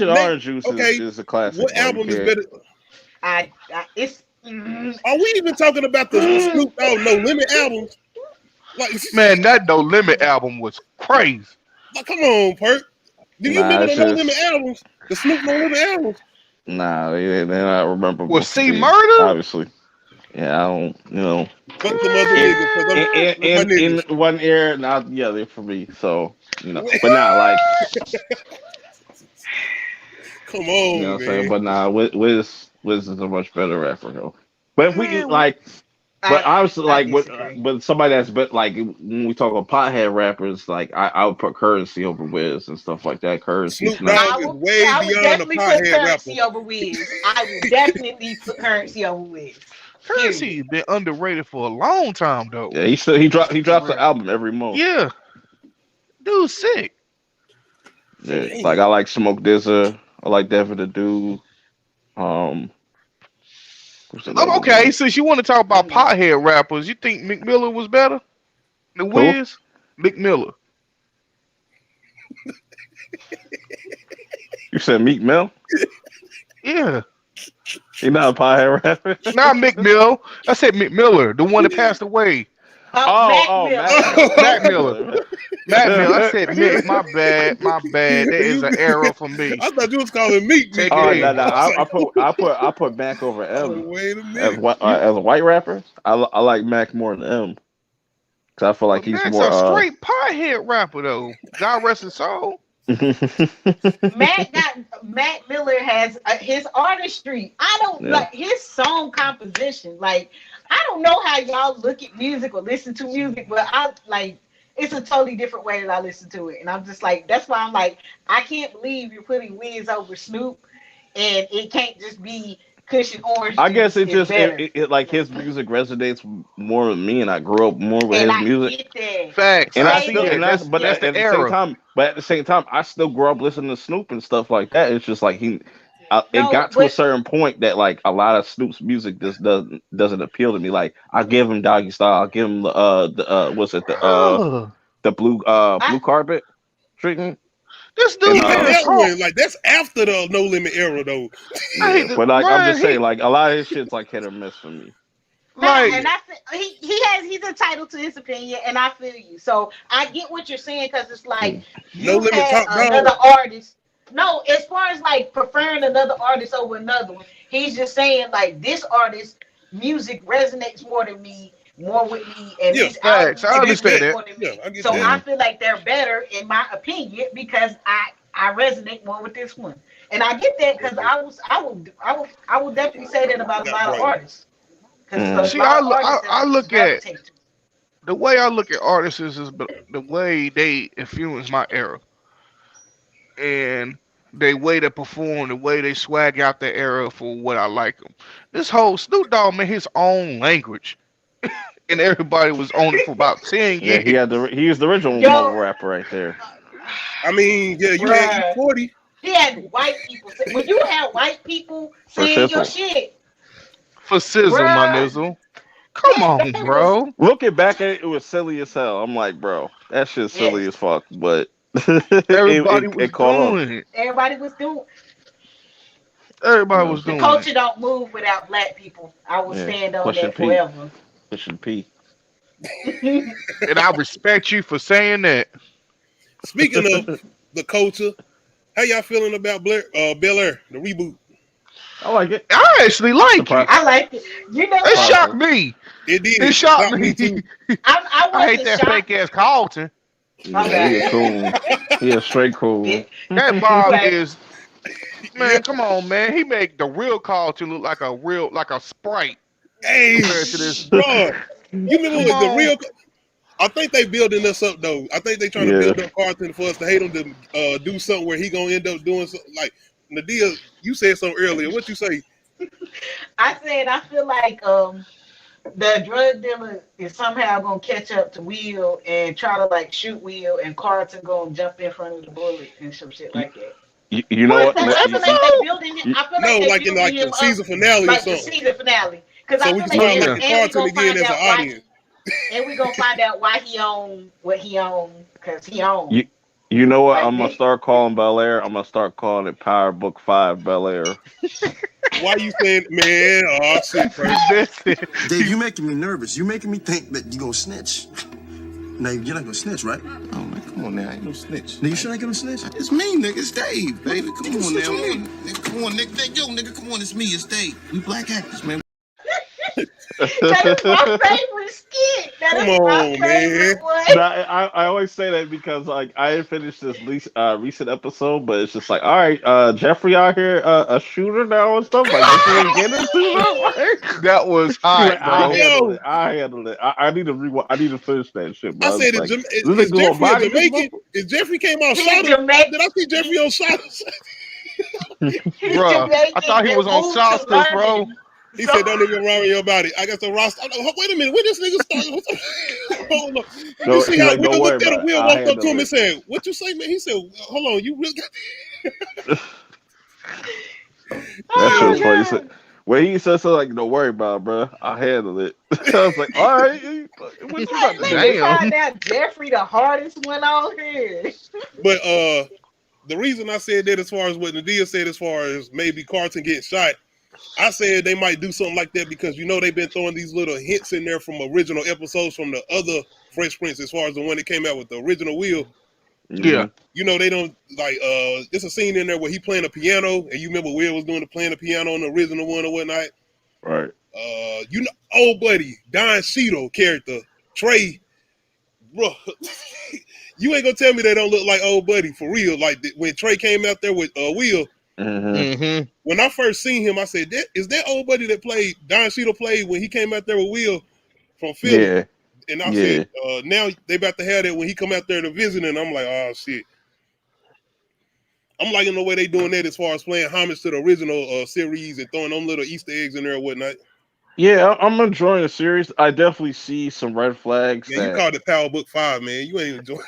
Orange Juice is a classic. What album is better? Are we even talking about the Snoop Dogg No Limit albums? Like, man, that No Limit album was crazy. Like, come on, Perk. Do you remember the No Limit albums? The Snoop No Limit albums? Nah, they not remember. Was C Murder? Obviously. Yeah, I don't, you know. Fuck some other niggas. 'Cause I'm with my In niggas. one ear, not the other for me. So, you know, but nah, like, Come you know on, what I'm saying? man. But nah, Wiz is a much better rapper, though. But if we Man, like, but honestly, I like, disagree. but somebody that's but like when we talk about pothead rappers, like I would put Currency over Wiz and stuff like that. Currency's Snoop not. Dogg is way I would beyond a definitely put pothead rapper. Currency over Wiz. I will definitely put Currency over Wiz. Currency been underrated for a long time though. Yeah, he drops an album every month. Yeah, dude's sick. Yeah, like I like Smoke DZA. I like Devin the Dude. Who's another Okay, one? since you want to talk about pothead rappers, you think Mick Miller was better than Who? Wiz? Mick Miller. You said Meek Mill? Yeah. He not a pothead rapper? Not Mick Mill. I said Mick Miller, the one that passed away. Mac Miller. Mac Miller. I said Mick. My bad. That is an error for me. I thought you was calling Meek. Take Oh it no, in. I put Mac over M. Wait a minute. As a white rapper, I like Mac more than M. Cause I feel like he's Mac's more a straight pothead rapper though. God rest his soul. Mac Miller has his artistry. I don't like his song composition. Like, I don't know how y'all look at music or listen to music, but I like it's a totally different way that I listen to it. And I'm just like, that's why I'm like, I can't believe you're putting Wiz over Snoop, and it can't just be Cushion Orange. I guess it is just better. it like his music resonates more with me, and I grew up more with And his I music. get that. Facts. And I I see still, that. and that's, but That's at the the same era. time, I still grew up listening to Snoop and stuff like that. It's just like it No, got to a but- certain point that like a lot of Snoop's music just doesn't appeal to me. Like I give him Doggy Style, I give him the blue carpet treatment. This dude And, made a That song. one, like that's after the No Limit era though. Yeah, but like I'm just saying, like a lot of his shit's like hit or miss for me. Like, and I feel, he's entitled to his opinion, and I feel you. So I get what you're saying, because it's like No you Limit had top dog. another artist. No, as far as like preferring another artist over another one, he's just saying like this artist music resonates more with me, and Yeah, these facts. I albums understand resonate that. more than me. Yeah, I get So that. I feel like they're better in my opinion because I resonate more with this one, and I get that because I would definitely say that about a lot of artists. See, I look at the way I look at artists is the way they influence my era, and the way they perform, the way they swag out their era for what I like them. This whole Snoop Dogg made his own language, and everybody was on it for about 10 Yeah, years. he was the original mumble rapper right there. I mean, yeah, you had E40. He had white people. When you have white people saying your shit, For sizzle, my nizzle. Come on, bro. Looking back at it, it was silly as hell. I'm like, bro, that shit's silly as fuck. But Everybody was caught doing it. everybody was doing. Everybody was The doing culture it. don't move without black people. I will stand on Pushing that P. forever. Pushing P. And I respect you for saying that. Speaking of the culture, how y'all feeling about Bel Air, the reboot? I like it. I actually like it. I like it. You know, It shocked me. It did. It shocked me. too. I I hate wasn't that shocked. fake ass Carlton. Yeah, he is cool. He is straight cool. That Bob is, man. Come on, man. He make the real Carlton look like a Sprite. Hey, Compared to this. bro, you remember Come the on. real? I think they building us up though. I think they trying to build up Carlton for us to hate him to do something where he gonna end up doing something like Nadia. You said something earlier. What you say? I said I feel like the drug dealer is somehow gonna catch up to Will and try to like shoot Will, and Carlton gonna jump in front of the bullet and some shit like that. You know what? I feel like they building him. I feel like they like in building him the season up, finale or like the something. season finale. Because So I we feel can like start looking Carlton again as an audience. And we gonna find out why he owned what he owned, because he owned. You know what? Like I'm gonna start calling Bel Air. I'm gonna start calling it Power Book 5 Bel Air. Why you saying, man? Oh shit, bro. Dave, you making me nervous. You making me think that you gonna snitch. Now you're not gonna snitch, right? Oh man, come on now, I ain't no snitch. Now you sure I ain't gonna snitch? It's me, nigga. It's Dave, baby. Come on now, nigga. Come on, nigga. Yo, nigga, come on. It's me. It's Dave. We black actors, man. That is my favorite skit. That Come is my on, favorite man. one. No, I always say that because like I didn't finish this recent episode, but it's just like, all right, Jeffrey out here a shooter now and stuff. Like this is what we get into now. Like, That was he's like, hot, bro. Yo, I handle it. I need to I need to finish that shit, I bro. said, It's like, is this nigga gonna Jeffrey a body this Jamaican? motherfucker? Is Jeffrey came out He's shot? Jamaican. Did I see Jeffrey on shot? He's Bruh, Jamaican. I thought he was and on moved to Shasta, bro. London. He So- said, "Don't even run your body." I got some Ross. Wait a minute, when this nigga started? Hold on. No, You see he's how like, don't Will worry looked at him? about it. Will I'll walked up to handle him and it. said, "What you say, man?" He said, "Hold on, you really got." That shit was funny. He God. said, when he said something like, "Don't worry about it, bro. I'll handle it." I was like, "All right, what you about to Let do?" me find out Jeffrey the hardest one on here. But the reason I said that, as far as what Nadia said, as far as maybe Carlton getting shot, I said they might do something like that because they've been throwing these little hints in there from original episodes from the other Fresh Prince, as far as the one that came out with the original Will. Yeah. They don't like there's a scene in there where he playing a piano, and you remember Will was doing playing the piano on the original one or whatnot. Right. Old buddy Don Cheadle character Trey, bro. You ain't gonna tell me they don't look like old buddy for real. Like when Trey came out there with Will. Mm-hmm. When I first seen him, I said, "Is that old buddy that played Don Cheadle played when he came out there with Will from Philly?" Yeah. And I said, "Now they about to have that when he come out there to visit." And I'm like, "Oh shit." I'm liking the way they doing that as far as playing homage to the original series and throwing them little Easter eggs in there and whatnot. Yeah, I'm enjoying the series. I definitely see some red flags. Yeah, you called it Power Book 5, man. You ain't enjoying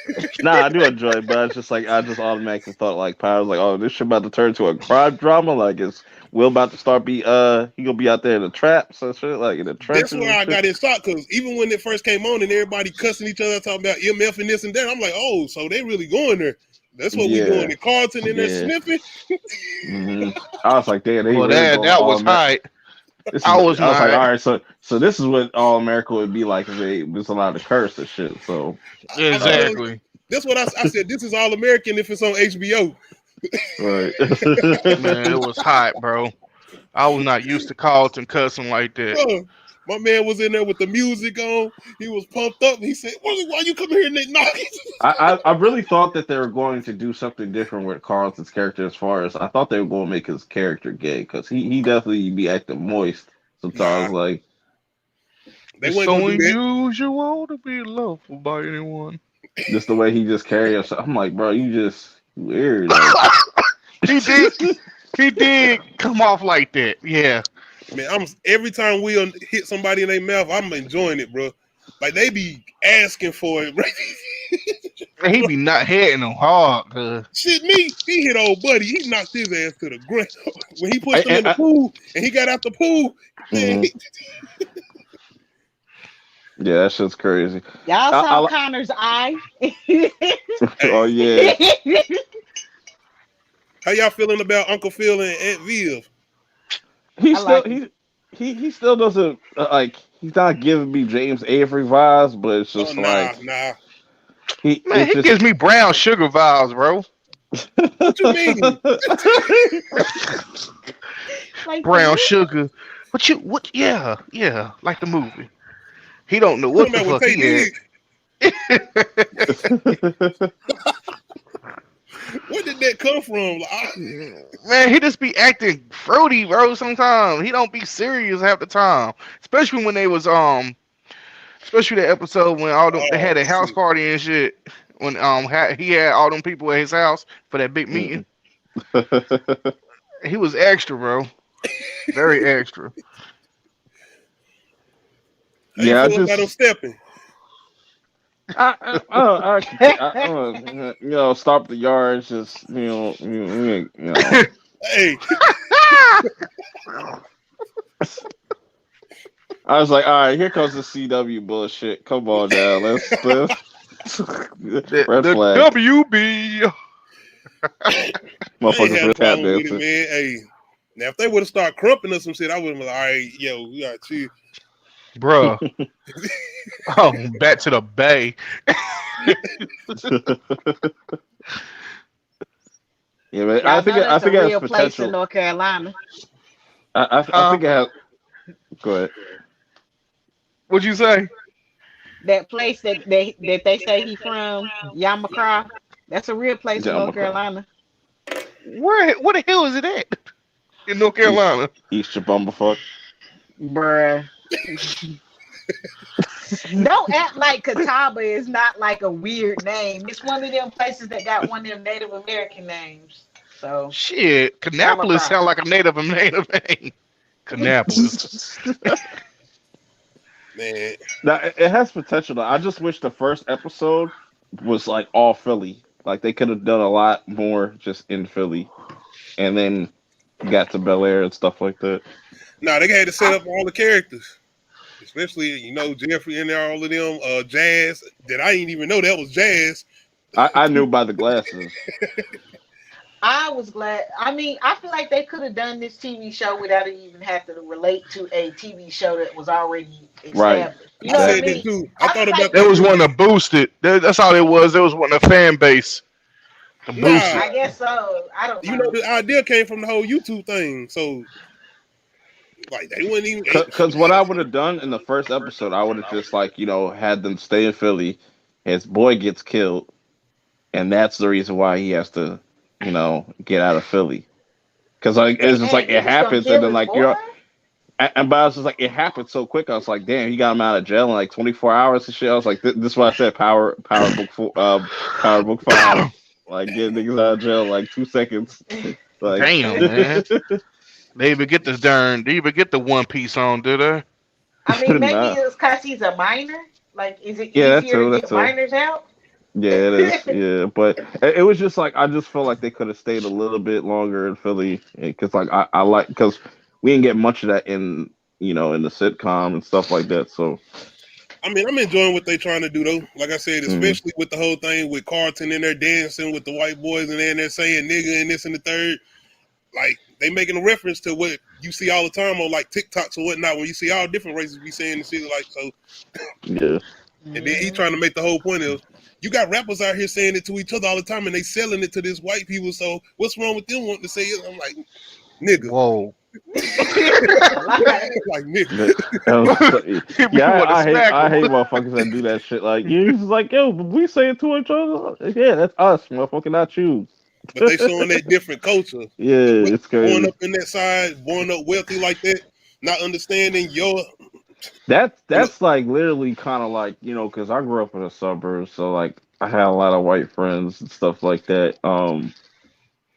it. Nah, I do enjoy it, but it's just like I just automatically thought like Power was like, oh, this shit about to turn to a crime drama. Like it's Will about to start he gonna be out there in the traps and shit, like in the trenches. That's where I got in shock, because even when it first came on and everybody cussing each other talking about MF and this and that, I'm like, oh, so they really going there. That's what we doing. The Carlton in there sniffing. I was like, damn, they Well, really that was hype. I was like, all right, so this is what All America would be like if they was allowed to curse and shit. So exactly. That's what I said. This is All American if it's on HBO. Right. Man, it was hot, bro. I was not used to Carlton cussing like that. Bro, my man was in there with the music on. He was pumped up. He said, "Why you come here and knock?" I really thought that they were going to do something different with Carlton's character, as far as I thought they were going to make his character gay, because he definitely be acting moist sometimes. Like they it's so unusual to be loved by anyone. Just the way he just carry himself. I'm like, bro, you just weird. Like. He did come off like that. Yeah. Man, every time we hit somebody in their mouth, I'm enjoying it, bro. Like they be asking for it, right? He be not hitting them hard, cuz. Shit, he hit old buddy. He knocked his ass to the ground when he pushed him in the pool and he got out the pool. Man, yeah, that shit's crazy. Y'all saw Connor's eye. Oh yeah. How y'all feeling about Uncle Phil and Aunt Viv? He still doesn't like. He's not giving me James Avery vibes, but it's just nah. He gives me brown sugar vibes, bro. What you mean? Like brown sugar. What? Yeah, like the movie. He don't know what the fuck he is. Where did that come from? Man, he just be acting fruity, bro. Sometimes he don't be serious half the time. Especially when they was especially that episode when they had a house party and shit. When he had all them people at his house for that big meeting. He was extra, bro. Very extra. Yeah, I just about him stepping. Stop the yards. Just you know. Hey. I was like, all right, here comes the CW bullshit. Come on now, let's red flag. WB. Motherfuckers man. Hey, now if they would have started crumping us some shit, I would have been like, all right, yo, we got chill. Bruh. Oh, back to the bay. Yeah, man. I think it has real potential. place in North Carolina. I think it has. Go ahead. What'd you say? That place that they say he from, Yamakra, that's a real place in North Carolina. Where the hell is it at? In North Carolina. East of Bumblefuck. Bruh. Don't act like Catawba is not like a weird name. It's one of them places that got one of them Native American names. So shit, Kannapolis sound like a native name. Kannapolis. Man. Now, it has potential. Though. I just wish the first episode was like all Philly. Like they could have done a lot more just in Philly, and then got to Bel Air and stuff like that. Nah, they had to set up all the characters, especially Jeffrey and all of them. Jazz that I didn't even know that was Jazz. I knew by the glasses. I was glad. I mean, I feel like they could have done this TV show without it even having to relate to a TV show that was already established. Right. You know I what said I mean? that too. I thought about There was one to boost it. That's all it was. There was one a fan base to boost it. I guess so. I don't know. You know, the idea came from the whole YouTube thing. So, like, they wouldn't even. Because what I would have done in the first episode, I would have just had them stay in Philly. His boy gets killed, and that's the reason why he has to, get out of Philly. Because it's just it happens, and then but I was just it happened so quick. I was like, damn, he got him out of jail in like 24 hours and shit. I was like, this is why I said Power Book 5. Like, get niggas out of jail in like 2 seconds. Like, damn, man. They even get the One Piece on, did they? I mean, maybe it's because he's a minor. Like, is it Yeah, easier to get minors out? Yeah, it is. Yeah, but it was just I just felt like they could have stayed a little bit longer in Philly because I like because we didn't get much of that in in the sitcom and stuff like that. So I mean, I'm enjoying what they're trying to do though. Like I said, especially with the whole thing with Carlton in there dancing with the white boys and then they're saying nigga and this and the third. Like they making a reference to what you see all the time on like TikToks or whatnot when you see all different races be saying the shit like so. Yeah. And then he's trying to make the whole point of you got rappers out here saying it to each other all the time and they selling it to this white people. So what's wrong with them wanting to say it? I'm like, nigga. Whoa. Like nigga. Yeah, I hate motherfuckers that do that shit. Like you just like, yo, but we say it to each other. Yeah, that's us, motherfucker, not you. But they showing that different culture. Yeah, it's crazy. Born up in that side, born up wealthy like that, not understanding your. That's like literally kind of like because I grew up in the suburbs, so like I had a lot of white friends and stuff like that.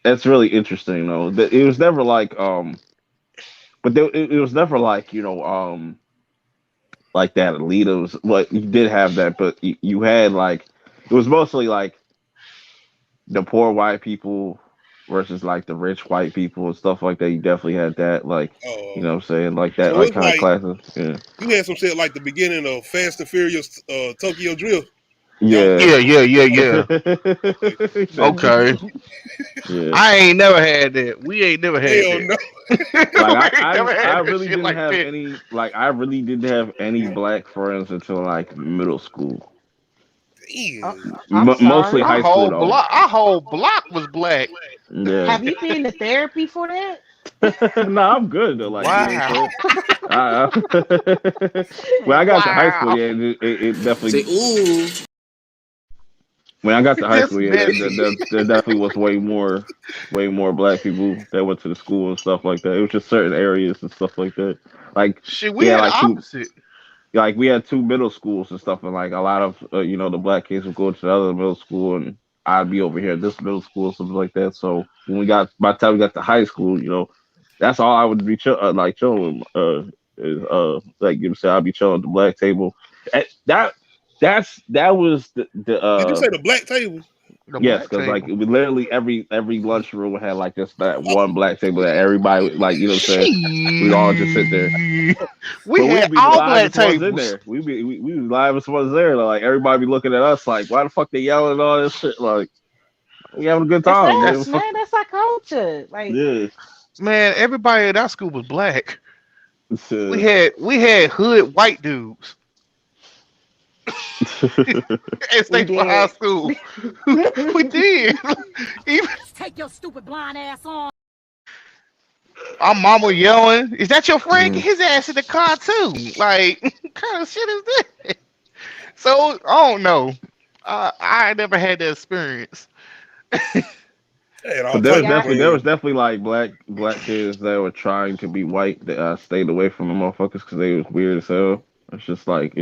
That's really interesting though. It was never like it was never like like that elite. It was like you did have that, but you had like it was mostly like the poor white people versus like the rich white people and stuff like that. You definitely had that, like you know what I'm saying, like that, so like kind of classes. Yeah. You had some shit like the beginning of Fast and Furious, Tokyo Drift. Yeah. Okay. Yeah. I ain't never had that. We ain't never had Hell that. no. Like I really didn't have any. Like I really didn't have any black friends until like middle school. Mostly high school though. Our whole block was black. Yeah. Have you been to therapy for that? No, I'm good though. Like, wow. When I got to high school, yeah, it definitely. Say, ooh. When I got to high school, yeah, there definitely was way more black people that went to the school and stuff like that. It was just certain areas and stuff like that. Like shit, we had like opposite. Like we had 2 middle schools and stuff, and like a lot of the black kids would go to the other middle school, and I'd be over here at this middle school, something like that. So when by the time we got to high school, that's all I would be chilling like you said, I'd be chilling at the black table. That was the Did you say the black table? Yes, because like literally every lunchroom had like that one black table that everybody like what I'm saying, we'd all just sit there. We had all black tables in there. We was live as ones there. Like everybody be looking at us like, why the fuck they yelling and all this shit? Like we having a good time. Man, that's our culture. Like man, everybody at our school was black. We had hood white dudes. At State High School. We did. Even take your stupid blind ass on. Our mama yelling, "Is that your friend? Get his ass in the car too!" Like, what kind of shit is that? So I don't know. I never had that experience. They had all But there was type of Yeah, definitely like black kids that were trying to be white that stayed away from the motherfuckers because they was weird as hell. It's just like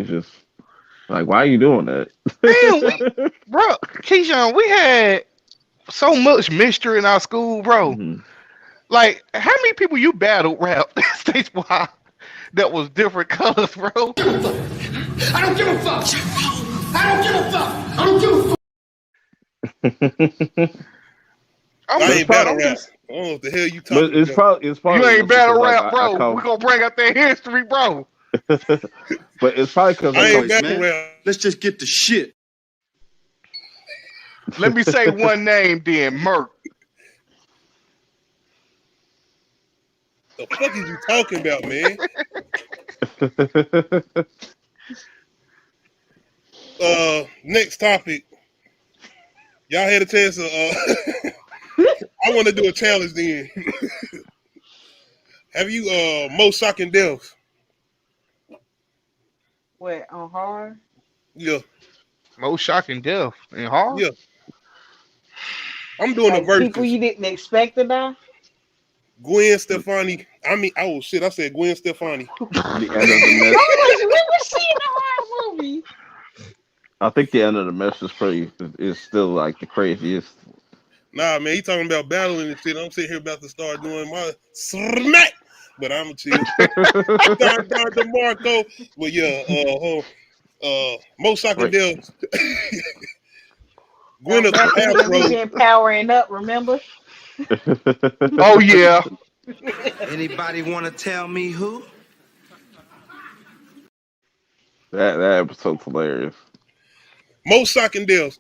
why are you doing that? Man, bro, Keyshawn, we had so much mystery in our school, bro. hmm Like, how many people you battled rap statewide that was different colors, bro? I don't give a fuck. I don't give a fuck. I don't give a fuck. I'm I just ain't proud. battle I'm rap. just I don't know what the hell you But talking about. it's you probably ain't battle because like rap, I bro. come, We gonna bring up that history, bro. but it's probably because I I ain't come. Anyways, battle man, rap. let's just get the shit. Let me say one name, then Merc. The fuck is you talking about, man? Next topic. Y'all had a chance to. I want to do a challenge then. Have you most shocking deaths? what on hard? Yeah, Most shocking death in horror. yeah. I'm doing a Like people versus. you didn't expect to die. Gwen Stefani. I mean, oh shit! I said Gwen Stefani. The end of the I mess. was like, we were seeing a horror movie. I think the end of the mess is still like the craziest. Nah, man, he talking about battling and shit. I'm sitting here about to start doing my smack, but I'm chill. Don DeMarco. Well, yeah. Most shocking Right. deaths. Now Gwyneth back when we Paltrow. been powering up, remember? Oh yeah, Anybody want to tell me who? that episode's hilarious. Most shocking deaths.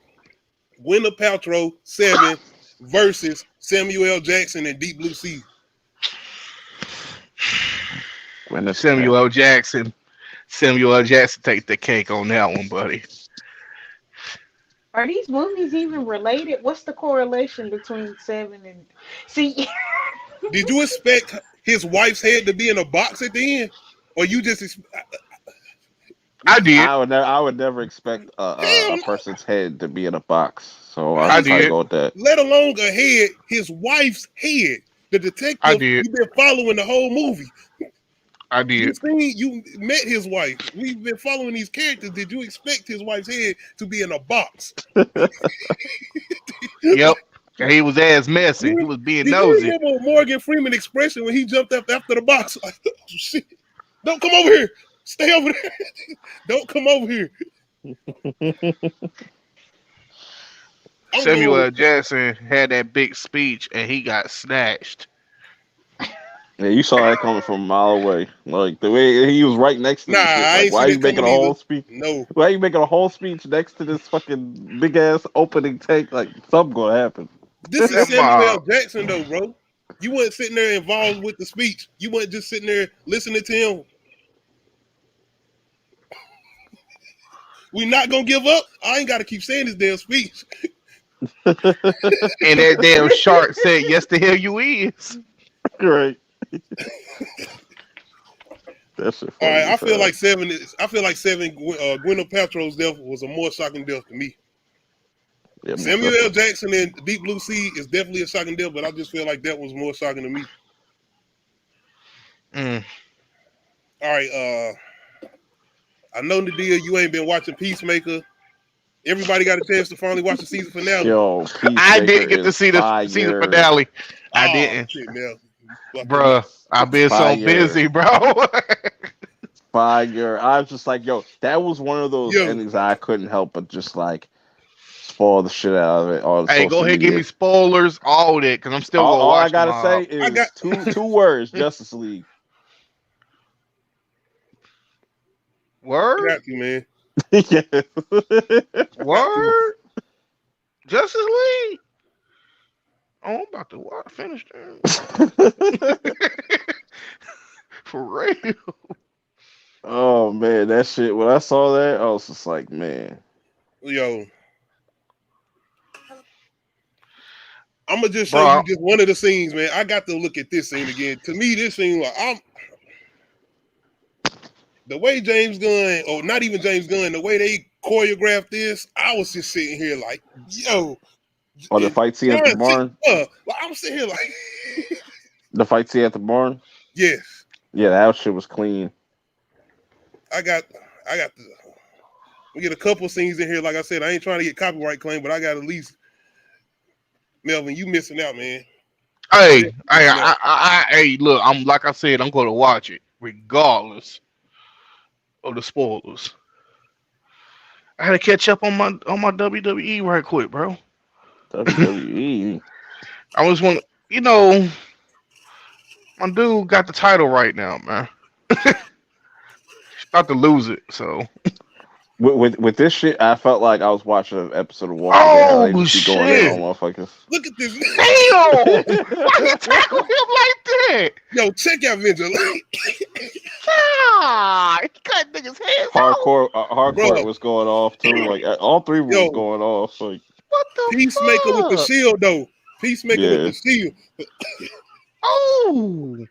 Gwyneth Paltrow 7 versus Samuel L. Jackson and Deep Blue Sea. Samuel L. Jackson. Samuel L. Jackson take the cake on that one, buddy. Are these movies even related? What's the correlation between Seven and see? Did you expect his wife's head to be in a box at the end, or you just I did. I would never expect a damn? person's head to be in a box. So I I'll I just probably did. go with that. let alone a head, his wife's head. The I detective did. you've been following the whole movie. I You did. seen, you met his wife. We've been following these characters. Did you expect his wife's head to be in a box? Yep. And he was ass messy. He You, was being did you nosy. remember Morgan Freeman expression when he jumped up after the box? Like, oh, shit. Don't come over here. Stay over there. Don't come over here. I'm Samuel going. L. Jackson had that big speech and he got snatched. Yeah, you saw that coming from a mile away. Like the way he was right next to Nah, the shit. I Like, ain't see why are you that making coming a either. whole speech? No. Why are you making a whole speech next to this fucking big ass opening take? Like something gonna happen. This is That Samuel L. mob. Jackson, though, bro. You weren't sitting there involved with the speech. You weren't just sitting there listening to him. We not gonna give up. I ain't gotta keep saying this damn speech. And that damn shark said, "Yes, the hell you is." Right. That shit All right, funny as hell. I feel like seven. Gwyneth Paltrow's death was a more shocking death to me. Yeah, most Samuel L. definitely. Jackson and Deep Blue Sea is definitely a shocking death, but I just feel like that was more shocking to me. Mm. All right, I know the deal. You ain't been watching Peacemaker. Everybody got a chance to finally watch the season finale. Yo, I Peacemaker didn't get to is see the season fire. finale. I Oh didn't, shit, man. bruh. I've been so Fire. busy, bro. Fire. I was just like, yo, that was one of those Yo, endings I couldn't help but just like spoil the shit out of it on Hey, go social ahead, give media. me spoilers, all that, because I'm still gonna All I watch them gotta say all. I got. is two words: Justice League. I Word, got you, man. Yeah. I got you. word, Justice League. Oh, I'm about to watch, finish that. For real. Oh man, that shit. When I saw that, I was just like, man. Yo, I'm gonna just show Bro. you just one of the scenes, man. I got to look at this scene again. To me, this scene, like the way James Gunn, or not even James Gunn, the way they choreographed this, I was just sitting here like, yo. Or the fight scene at the barn. Like, I'm sitting here like the fight scene at the barn. Yes. Yeah, that shit was clean. I got we get a couple scenes in here. Like I said, I ain't trying to get copyright claim, but I got at least Melvin, you missing out, man. Hey, look, I'm like I said, I'm going to watch it regardless of the spoilers. I had to catch up on my WWE right quick, bro. WWE. I was my dude got the title right now, man. About to lose it, so. With this shit, I felt like I was watching an episode of Walking Dead. Oh, shit! Going in on motherfuckers. Look at this. Damn! Why you tackle him like that? Yo, check out Vigilante. God, he cut niggas' heads Hardcore was going off too. Like all three was going off. Like what the Peacemaker fuck? with the shield though. Peacemaker with the shield. Oh.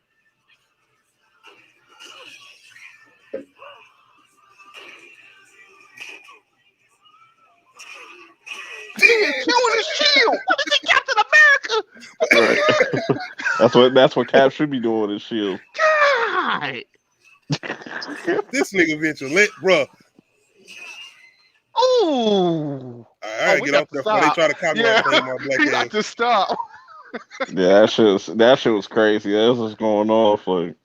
Killing his shield. What is he, Captain America? Right. That's what Cap should be doing. His shield. God. This nigga Vigilante, bro. Ooh. I gotta get off there before they try to copyright my black ass. Got to stop. Yeah, that shit was crazy. That's what's going off. Like,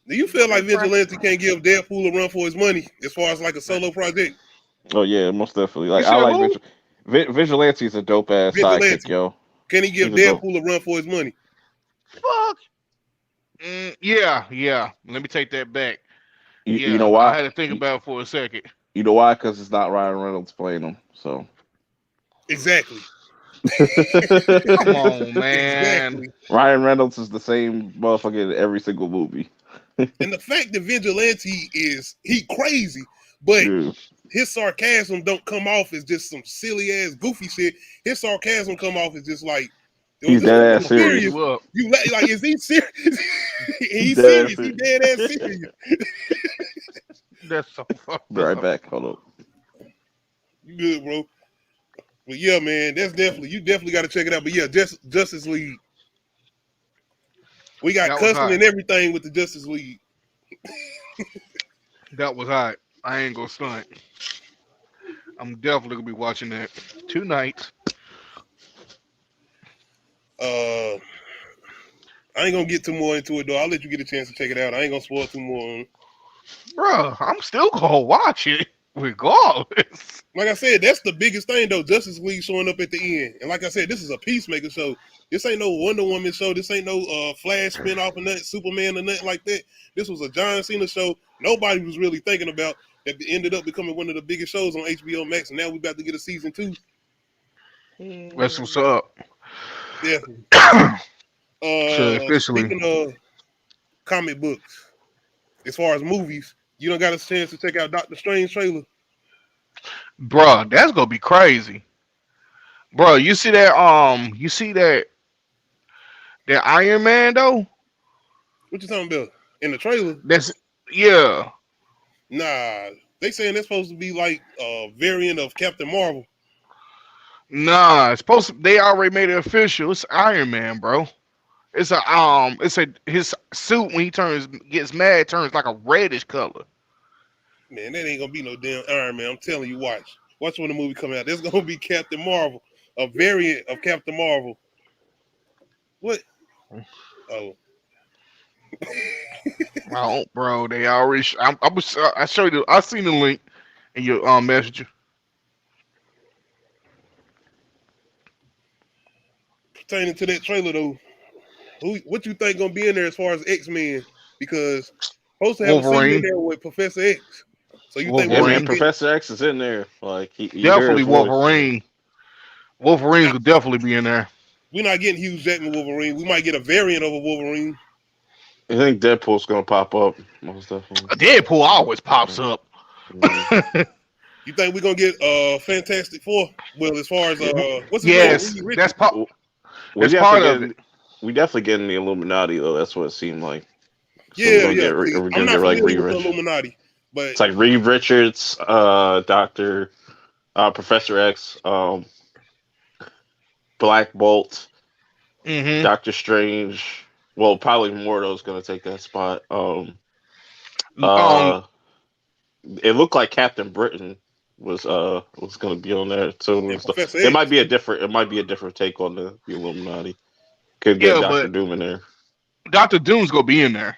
do you feel like Vigilante can't give Deadpool a run for his money as far as like a solo project? Oh yeah, most definitely. Like I like Vigilante is a dope ass sidekick, yo. Can he give Deadpool a run for his money? Fuck. Yeah. Let me take that back. You know why? I had to think about it for a second. You know why? Because it's not Ryan Reynolds playing him. So. Exactly. Come on, man. Exactly. Ryan Reynolds is the same motherfucker in every single movie. And the fact that Vigilante he crazy, but his sarcasm don't come off as just some silly ass goofy shit. His sarcasm come off as just like he's dead ass serious. You like is he serious? He's serious. He dead ass serious. That's so fucked Be right back. Hold up. You good, bro? But yeah, man, you definitely got to check it out. But yeah, Justice League. We got cussing and everything with the Justice League. That was hot. I ain't gonna stunt. I'm definitely gonna be watching that tonight. I ain't gonna get too more into it though. I'll let you get a chance to check it out. I ain't gonna spoil too more. Bruh, I'm still gonna watch it regardless. Like I said, that's the biggest thing though. Justice League showing up at the end, and like I said, this is a Peacemaker show. This ain't no Wonder Woman show. This ain't no Flash spinoff or nothing, Superman or nothing like that. This was a John Cena show. Nobody was really thinking about that. Ended up becoming one of the biggest shows on HBO Max, and now we about to get a season 2. That's what's up. Yeah. Officially. Speaking of comic books, as far as movies, you don't got a chance to check out Doctor Strange trailer. Bruh, that's gonna be crazy. Bro, you see that Iron Man though? What you talking about? In the trailer? Yeah. Nah. They saying that's supposed to be like a variant of Captain Marvel. Nah, they already made it official. It's Iron Man, bro. His suit when he gets mad turns like a reddish color. Man, that ain't gonna be no damn Iron Man. I'm telling you, watch when the movie come out. There's gonna be Captain Marvel, a variant of Captain Marvel. What? Oh. Oh, bro, they already. I showed you. I seen the link in your messenger. Pertaining to that trailer though, what you think gonna be in there as far as X-Men? Because supposed to have a scene in there with Professor X. So you think Professor X is in there? Like he definitely Wolverine. Wolverine could definitely be in there. We're not getting Hugh Jackman Wolverine. We might get a variant of a Wolverine. I think Deadpool's gonna pop up. Most definitely. Deadpool always pops up. You think we're gonna get Fantastic Four? Well, as far as what's his yes, name? that's It's part of it. We definitely getting the Illuminati though. That's what it seemed like. So Yeah. we're I'm gonna not get like familiar Reed with the Richards. Illuminati, but It's like Reed Richards, Doctor, Professor X, Black Bolt, Doctor Strange. Well, probably Mordo's gonna take that spot. It looked like Captain Britain was gonna be on there too. And stuff. Professor It X. might be a different take on the Illuminati. Could get Yeah, Doctor but Doom in there. Doctor Doom's gonna be in there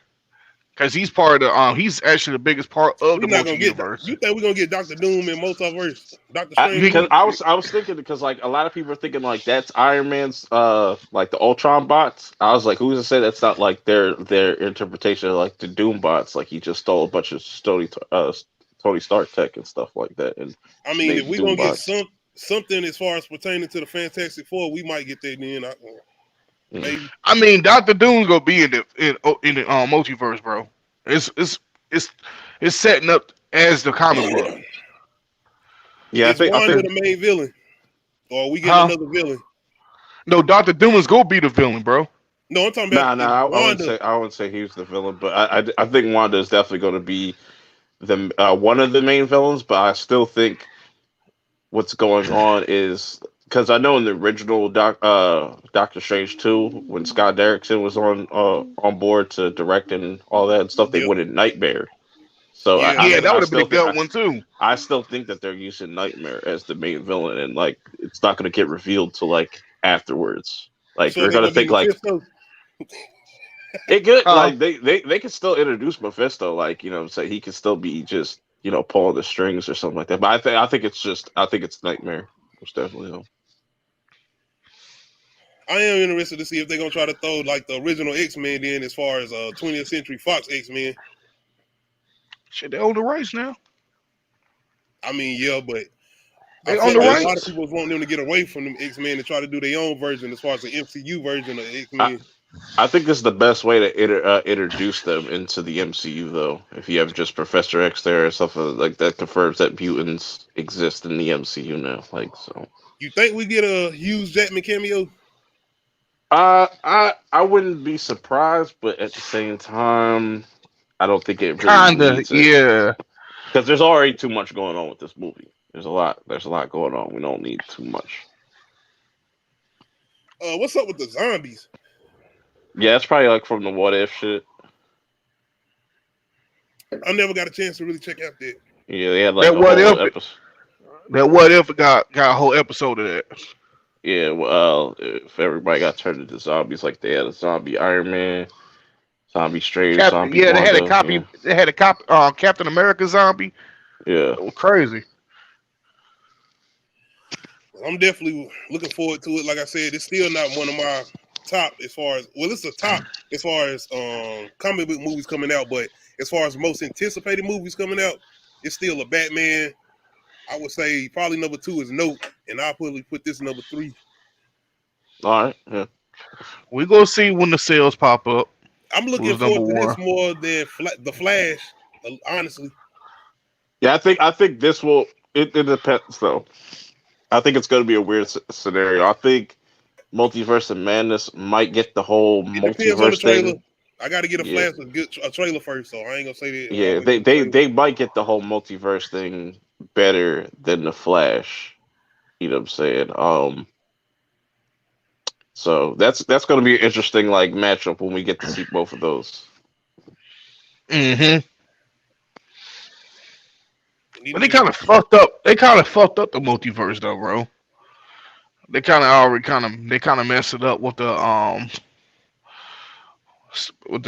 because he's part of he's actually the biggest part of the We're not gonna get. multiverse. You think we're gonna get Doctor Doom in Multiverse? Doctor Strange. Because I was thinking because like a lot of people are thinking like that's Iron Man's like the Ultron bots. I was like, who's to say that's not like their interpretation of like the Doom bots? Like he just stole a bunch of Tony Stark tech and stuff like that. And I mean, made if we're Doom gonna bots. get something as far as pertaining to the Fantastic Four, we might get that then. Maybe. I mean, Doctor Doom's gonna be in the multiverse, bro. It's setting up as the comic book. Yeah, Is Wanda the main villain, or are we getting another villain? No, Doctor Doom is gonna be the villain, bro. No, I'm talking about I Wanda. wouldn't say he was the villain, but I think Wanda is definitely going to be the one of the main villains. But I still think what's going on is because I know in the original Doctor Strange 2, when Scott Derrickson was on board to direct and all that stuff, they went in Nightmare. So that would have been a good one too. I still think that they're using Nightmare as the main villain, and like it's not going to get revealed till like afterwards. Like So they're going to think like it could like they can still introduce Mephisto, like say he could still be just pulling the strings or something like that. But I think it's Nightmare. Most definitely though. I am interested to see if they're gonna try to throw like the original X-Men in as far as 20th Century Fox X-Men. Shit, they own the rights now. I mean, yeah, but they own the like rights. a lot of people want them to get away from them X-Men and try to do their own version as far as the MCU version of X-Men. I think this is the best way to introduce them into the MCU, though. If you have just Professor X there or something like that, confirms that mutants exist in the MCU now. Like so. You think we get a Hugh Jackman cameo? I wouldn't be surprised, but at the same time, I don't think it really needs it. Yeah. Because there's already too much going on with this movie. There's a lot going on. We don't need too much. What's up with the zombies? Yeah, it's probably like from the What If shit. I never got a chance to really check out that. Yeah, they had like that What If episode. That What If got a whole episode of that. Yeah, well, if everybody got turned into zombies, like they had a zombie Iron Man, zombie Strange, zombie Wanda, they had a copy. Yeah. They had a copy. Captain America zombie. Yeah, it was crazy. I'm definitely looking forward to it. Like I said, it's still not one of my top as far as it's a top as far as comic book movies coming out, but as far as most anticipated movies coming out, it's still a Batman. I would say probably number 2 is Nope, and I'll probably put this number 3. All right, yeah. We're gonna see when the sales pop up. I'm looking forward to this more than the Flash, honestly. Yeah, I think this will. It depends though. I think it's going to be a weird scenario. I think Multiverse of Madness might get the whole multiverse thing. I got to get a trailer first, so I ain't gonna say that. Yeah, they might get the whole multiverse thing better than the Flash. You know what I'm saying? So that's going to be an interesting like matchup when we get to see both of those. Mm-hmm. But they kind of fucked up. They kind of fucked up the multiverse, though, bro. They kind of messed it up with the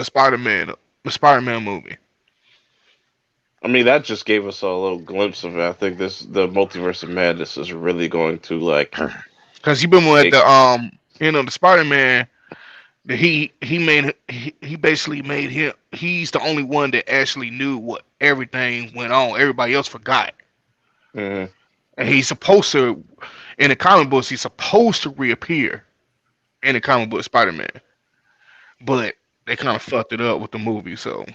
Spider-Man movie. I mean, that just gave us a little glimpse of it. I think the Multiverse of Madness is really going to like, because you've been with the Spider-Man. He basically made him. He's the only one that actually knew what everything went on. Everybody else forgot. Mm-hmm. And he's supposed to, in the comic books, he's supposed to reappear in the comic book Spider-Man. But they kind of fucked it up with the movie, so.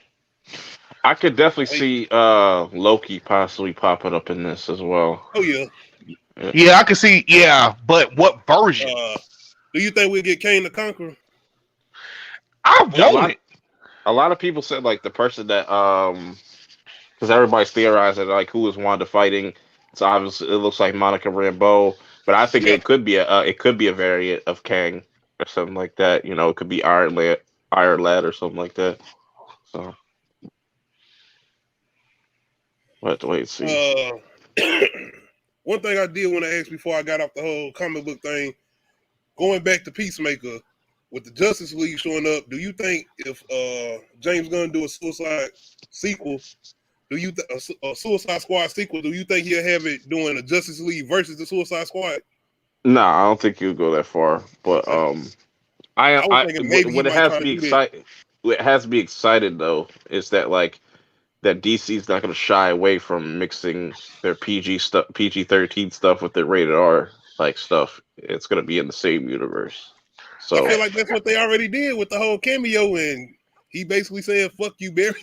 I could definitely see Loki possibly popping up in this as well. Oh, yeah. Yeah, I could see, but what version? Do you think we'll get Kane the Conqueror? I want it. A lot of people said like the person that because everybody's theorizing like who is Wanda fighting. So obviously it looks like Monica Rambeau, but I think it could be a variant of Kang or something like that. You know, it could be Iron Lad or something like that. So we'll have to wait and see. One thing I did want to ask before I got off the whole comic book thing, going back to Peacemaker, with the Justice League showing up, do you think if James Gunn do a Suicide sequel, a Suicide Squad sequel, do you think he'll have it doing a Justice League versus the Suicide Squad? No, I don't think he'll go that far. But I what it has to be excited. What has to be excited though is that like that DC's not going to shy away from mixing their PG-13 stuff with their rated R like stuff. It's going to be in the same universe. So I feel like that's what they already did with the whole cameo, and he basically said, "Fuck you, Barry."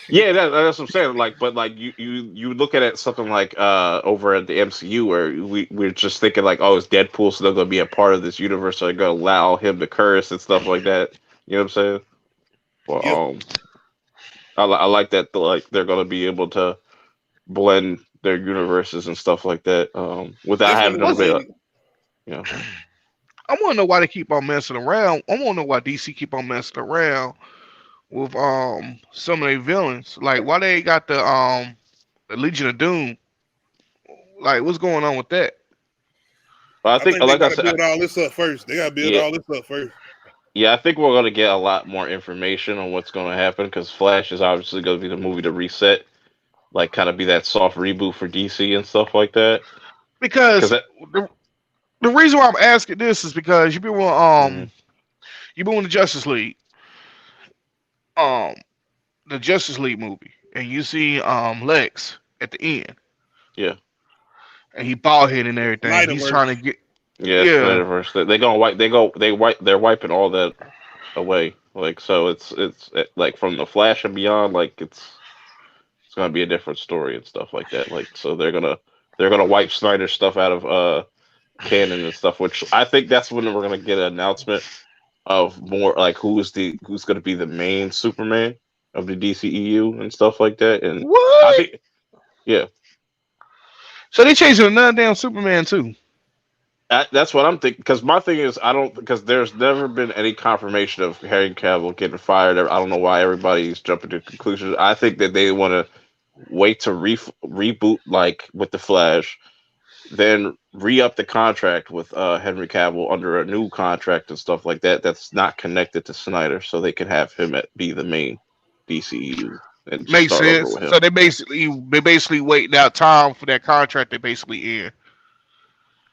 Yeah, that's what I'm saying. Like, but like you look at it something like over at the MCU where we're just thinking like, oh, it's Deadpool, so they're going to be a part of this universe, so they're going to allow him to curse and stuff like that. You know what I'm saying? Well, I like that. Like they're going to be able to blend their universes and stuff like that without having to be. I want to know why they keep on messing around. I want to know why DC keep on messing around with some of their villains. Like why they got the Legion of Doom. Like what's going on with that? Well, I think they gotta build all this up first. They gotta build all this up first. Yeah, I think we're going to get a lot more information on what's going to happen because Flash is obviously going to be the movie to reset, like kind of be that soft reboot for DC and stuff like that. Because the reason why I'm asking this is because you've been with the Justice League, the Justice League movie, and you see Lex at the end. Yeah, and he bald head and everything. He's trying to get. They're wiping all that away. Like so, it's like from the Flash and beyond. Like it's gonna be a different story and stuff like that. Like so, they're gonna wipe Snyder's stuff out of canon and stuff. Which I think that's when we're gonna get an announcement of more like who's gonna be the main Superman of the DCEU and stuff like that. And what? I think, yeah. So they changing another damn Superman too. That's what I'm thinking. Because my thing is, because there's never been any confirmation of Henry Cavill getting fired. I don't know why everybody's jumping to conclusions. I think that they want to wait to reboot like with the Flash, then re-up the contract with Henry Cavill under a new contract and stuff like that. That's not connected to Snyder, so they can have him be the main DCEU. Makes sense. So they basically waiting out time for that contract to basically end.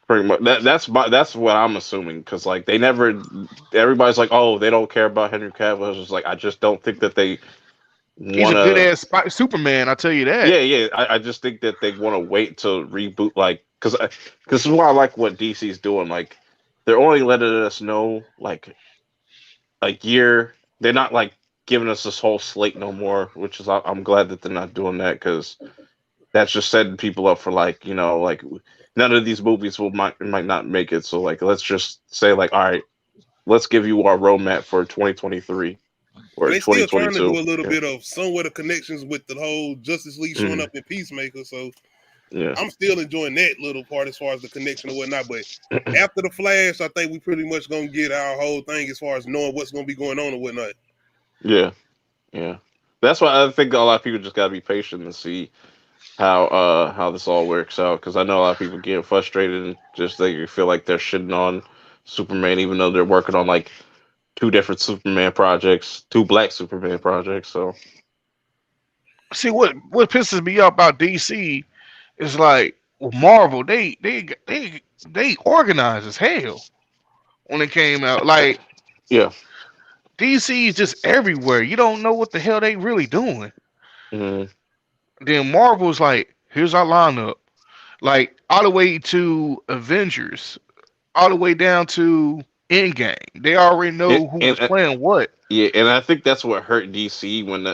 Pretty much. That's what I'm assuming because like everybody's like, oh, they don't care about Henry Cavill. It's just like I just don't think that they want. He's a good ass Superman. I tell you that. Yeah. I just think that they want to wait to reboot, like because this is why I like what DC's doing. Like they're only letting us know like a year. They're not like giving us this whole slate no more, which is I'm glad that they're not doing that because that's just setting people up for like like. None of these movies might not make it. So like, let's just say like, all right, let's give you our roadmap for 2023 or 2022. They still trying to do a little bit of somewhat of connections with the whole Justice League showing up in Peacemaker. So yeah, I'm still enjoying that little part as far as the connection and whatnot. But after the Flash, I think we pretty much gonna get our whole thing as far as knowing what's gonna be going on and whatnot. Yeah. That's why I think a lot of people just gotta be patient and see how this all works out, because I know a lot of people getting frustrated and just they feel like they're shitting on Superman even though they're working on like two different Superman projects, two black Superman projects. So see what pisses me off about DC is like with Marvel, they organized as hell when it came out. Like DC is just everywhere. You don't know what the hell they really doing. Then Marvel's like, here's our lineup, like all the way to Avengers, all the way down to Endgame. They already know who's playing what. Yeah, and I think that's what hurt DC when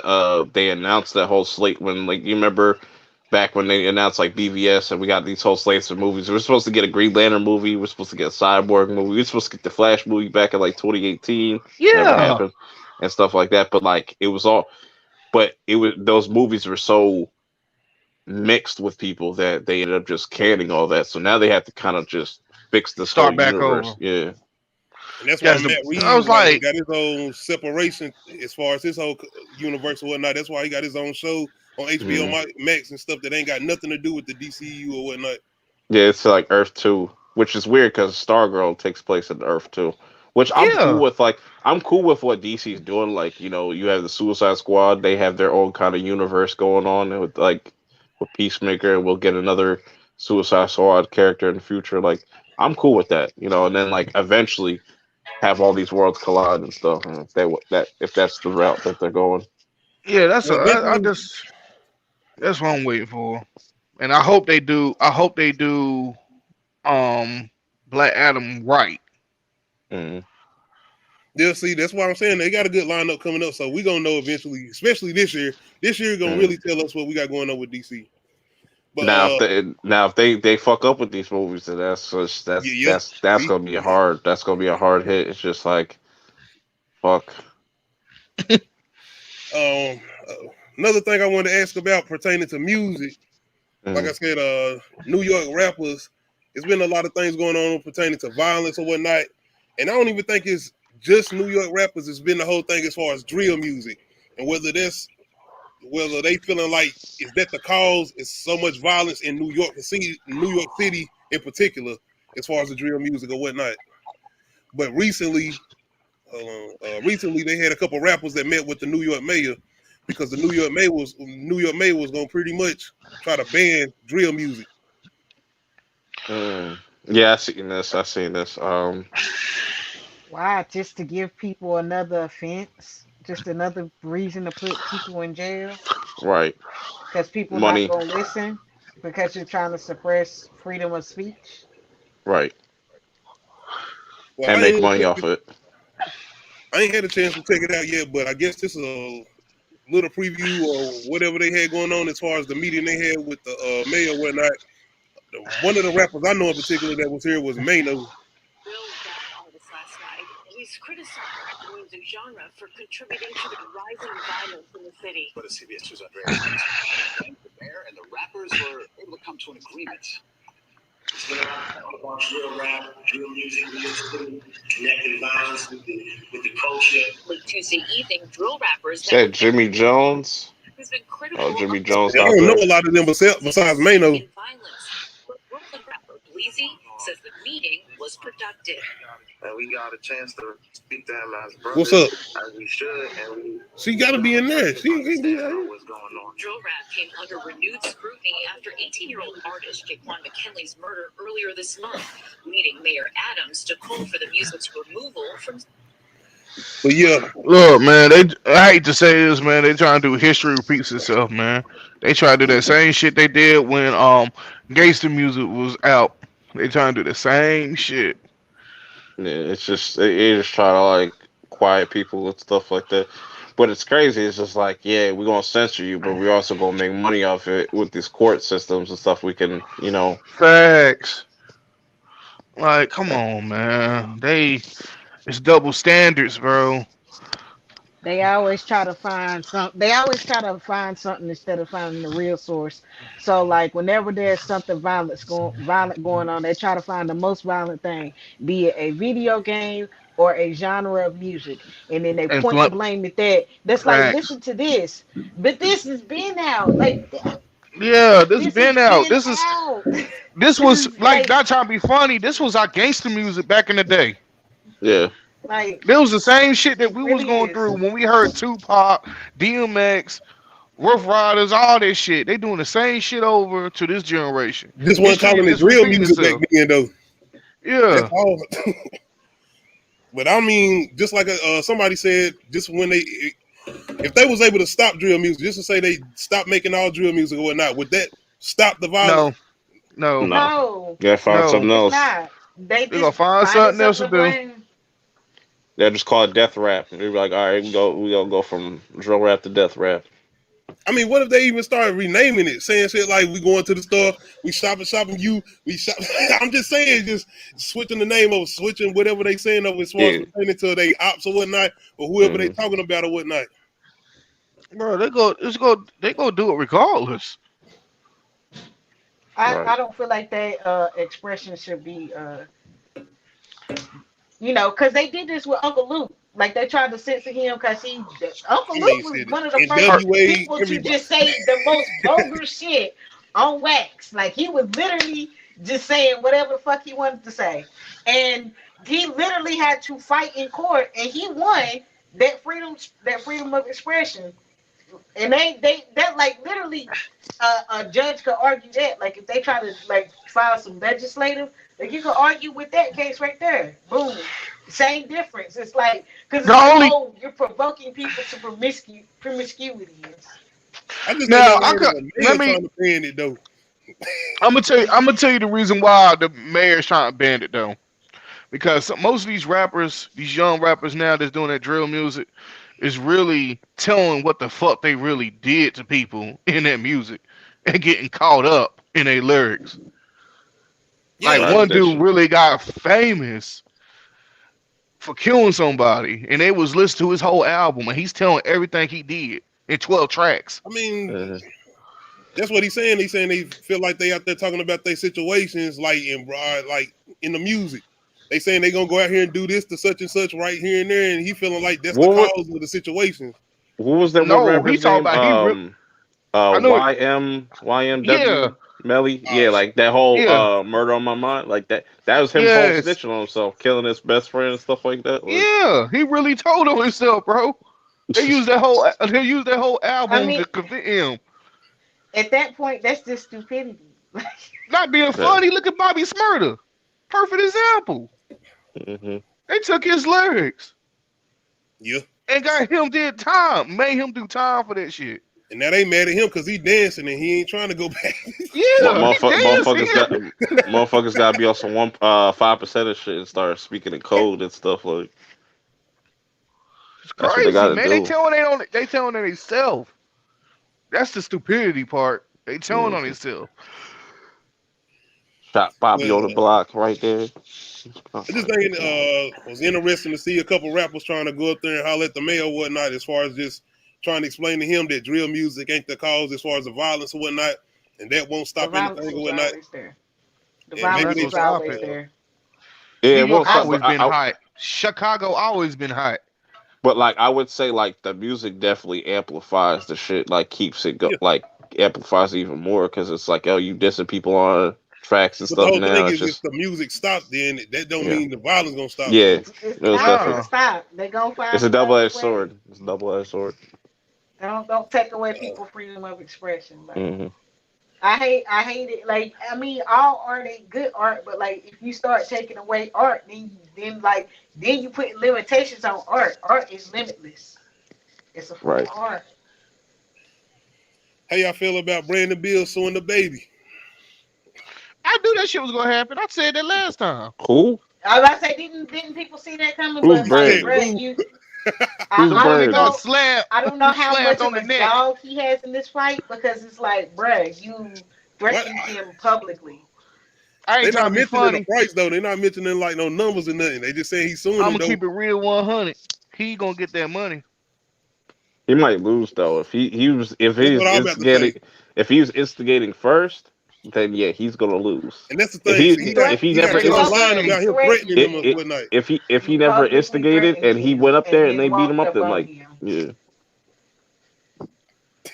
they announced that whole slate. When like you remember back when they announced like BVS and we got these whole slates of movies. We were supposed to get a Green Lantern movie. We were supposed to get a Cyborg movie. We were supposed to get the Flash movie back in like 2018. Never Yeah. happened and stuff like that. But like it was all, but it was those movies were so mixed with people that they ended up just canning all that. So now they have to kind of just fix this Start whole back universe. over. Yeah. And that's why Yes, Matt I was Reeves like, got his own separation as far as his whole universe or whatnot. That's why he got his own show on HBO Max and stuff that ain't got nothing to do with the DCU or whatnot. Yeah, it's like Earth 2, which is weird because Stargirl takes place in Earth 2, which I'm cool with. Like, I'm cool with what DC's doing. Like, you know, you have the Suicide Squad. They have their own kind of universe going on with, like, with Peacemaker. And we'll get another Suicide Squad character in the future. Like, I'm cool with that, you know, and then, like, eventually have all these worlds collide and stuff. And if that's the route that they're going. Yeah, that's what I'm waiting for. And I hope they do Black Adam right. Mm-hmm. Yeah, see, that's why I'm saying they got a good lineup coming up. So we're gonna know eventually, especially this year. This year gonna really tell us what we got going on with DC. But now if they fuck up with these movies, then that's gonna be a hard hit. It's just like fuck. Another thing I wanted to ask about pertaining to music, like I said, New York rappers. There's been a lot of things going on pertaining to violence or whatnot, and I don't even think it's just New York rappers. It's been the whole thing as far as drill music, and whether they feeling like is that the cause is so much violence in New York City in particular, as far as the drill music or whatnot. But recently they had a couple rappers that met with the New York mayor because the New York mayor was gonna pretty much try to ban drill music. Yeah, I seen this. Why? Just to give people another offense? Just another reason to put people in jail? Right. Because people Money. not gonna listen? Because you're trying to suppress freedom of speech? Right. Well, And make money off it. I ain't had a chance to check it out yet, but I guess this is a little preview or whatever they had going on as far as the meeting they had with the mayor and whatnot. One of the rappers I know in particular that was here was Mano. He's criticized the music genre for contributing to the rising violence in the city. But CBS 2's Andrea the mayor and the rappers were able to come to an agreement. It's been around about drill rap, drill music, connecting violence with the culture. Late Tuesday evening, drill rappers. Said Jimmy Jones. Who's been critical Jimmy Jones. I don't know a lot of them besides Mano. But Brooklyn rapper Bleezy says the meeting was productive. And we got a chance to speak to him as brothers. What's up? As we should, and she got to be in there. She ain't be out here. What's going on? Drill rap came under renewed scrutiny after 18-year-old artist Jaquan McKinley's murder earlier this month, leading Mayor Adams to call for the music's removal from. But yeah, look, man, I hate to say this, man. They trying to do history repeats itself, man. They try to do that same shit they did when gangster music was out. They trying to do the same shit. Yeah, it's just they just try to like quiet people and stuff like that. But it's crazy. It's just like, yeah, we're gonna censor you, but we're also gonna make money off it with these court systems and stuff. We can, you know, facts. Like, come on, man. It's double standards, bro. They always try to find something. They always try to find something instead of finding the real source. So, like, whenever there's something violent going on, they try to find the most violent thing, be it a video game or a genre of music, and then they point the blame at that. That's like, listen to this, but this has been out. Like, yeah, this has been out. This was like not trying to be funny. This was our gangster music back in the day. Yeah. Like, it was the same shit that we was going through when we heard Tupac, DMX, Rough Riders, all this shit. They doing the same shit over to this generation. This one calling it real music back then, though. Yeah. But I mean, just like somebody said, just when if they was able to stop drill music, just to say they stopped making all drill music or whatnot, would that stop the violence? No. Yeah, find something else. They gonna find something else to do. They'll just call it death rap. They'll be like, all right, we gonna go from drill rap to death rap. I mean, what if they even started renaming it, saying shit like we going to the store, we shopping you, we shop. I'm just saying, just switching the name of switching whatever they saying over as far as pertaining to they ops or whatnot, or whoever they talking about or whatnot. Bro, they go do it regardless. I don't feel like that expression should be because they did this with Uncle Luke. Like they tried to censor him because Uncle Luke was one of the first people to just say the most vulgar shit on wax. Like he was literally just saying whatever the fuck he wanted to say, and he literally had to fight in court, and he won that freedom of expression. And that like literally a judge could argue that, like if they try to like file some legislative, like you could argue with that case right there. Boom. Same difference. It's like because you're provoking people to promiscuity. Now I'm gonna tell you the reason why the mayor's trying to ban it though, because most of these rappers, these young rappers now that's doing that drill music, is really telling what the fuck they really did to people in that music and getting caught up in their lyrics. Yeah, like one dude really got famous for killing somebody, and they was listening to his whole album, and he's telling everything he did in 12 tracks. I mean, that's what he's saying. He's saying they feel like they out there talking about their situations, like in the music. They saying they gonna go out here and do this to such and such right here and there, and he feeling like that's the cause of the situation. Who was that one rapper's name? YMW Melly. Yeah, like that whole Murder on My Mind, like that. That was him whole snitching on himself, killing his best friend and stuff like that. Yeah, he really told on himself, bro. They used that whole album to convict him. At that point, that's just stupidity. Not being funny. Look at Bobby Smurda. Perfect example. They took his lyrics. Yeah. And got him made him do time for that shit. And now they mad at him because he dancing and he ain't trying to go back. Yeah, motherfuckers got to be on some 5% of shit and start speaking in code and stuff like. It's crazy, man. They telling on themselves. That's the stupidity part. They telling on themselves. Shot Bobby on the block right there. I just think it was interesting to see a couple rappers trying to go up there and holler at the mayor or whatnot, as far as just trying to explain to him that drill music ain't the cause as far as the violence or whatnot, and that won't stop anything or whatnot. The violence was always there. Yeah, New York always been hot. Chicago always been hot. But like I would say, like the music definitely amplifies the shit, like keeps it like amplifies it even more because it's like, oh, you dissing people on tracks and stuff. The whole now thing it's is just if the music stops, then that don't mean the violence gonna stop. Yeah, it's not gonna stop. They gonna find. It's a double-edged sword. It's a double-edged sword. Don't take away people's freedom of expression. Like, I hate it. Like, I mean, all art ain't good art, but like if you start taking away art, then you put limitations on art. Art is limitless. It's a form of art. How y'all feel about Brandon Beal suing the baby? I knew that shit was gonna happen. I said that last time. Who? I was about to say, didn't people see that coming? Who's Brandon? I don't know how much of a dog he has in this fight because it's like, bruh, you threatened him publicly. They're not mentioning the price though. They're not mentioning like no numbers or nothing. They just say he's suing him. I'm gonna keep it real 100. He gonna get that money. He might lose though if he's instigating first. Then yeah, he's gonna lose. And that's the thing. If he never instigated and he went up there and they beat him up, then like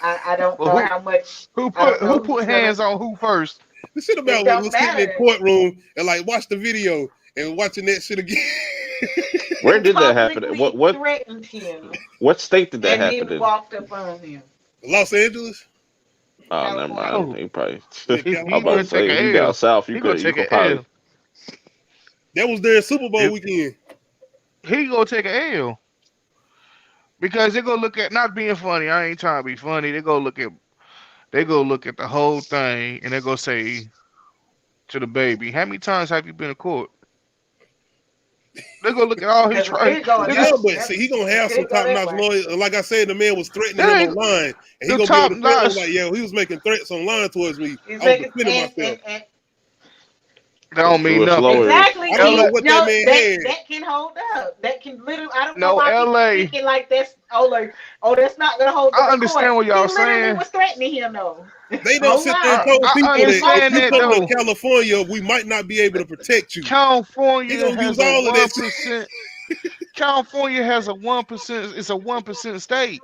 I don't know how much. Who put hands on who first? The shit about when we're sitting in the courtroom and like watch the video and watching that shit again. Where did that happen? What state did that happen in? Walked up on him. Los Angeles. Oh, never mind. He probably. I'm about to say you down south. You could probably. That was their Super Bowl weekend. He gonna take an L because they gonna look at not being funny. I ain't trying to be funny. They go look at the whole thing and they go say to the baby, "How many times have you been in court?" They gonna look at all his traits. Yeah, but see, he gonna have some top notch lawyers. Like I said, the man was threatening him online, and he gonna be able to threaten him like, yo, he was making threats online towards me. I was defending myself. That don't mean nothing. Exactly. I don't know what that man had. That can hold up. That can literally. I don't No, know why LA. people thinking like that's. That's not gonna hold. I understand what y'all he literally saying. Was threatening him though. They don't sit there and tell people that if you come to California, we might not be able to protect you. California has use all of 1%. California has a 1%. It's a 1% state.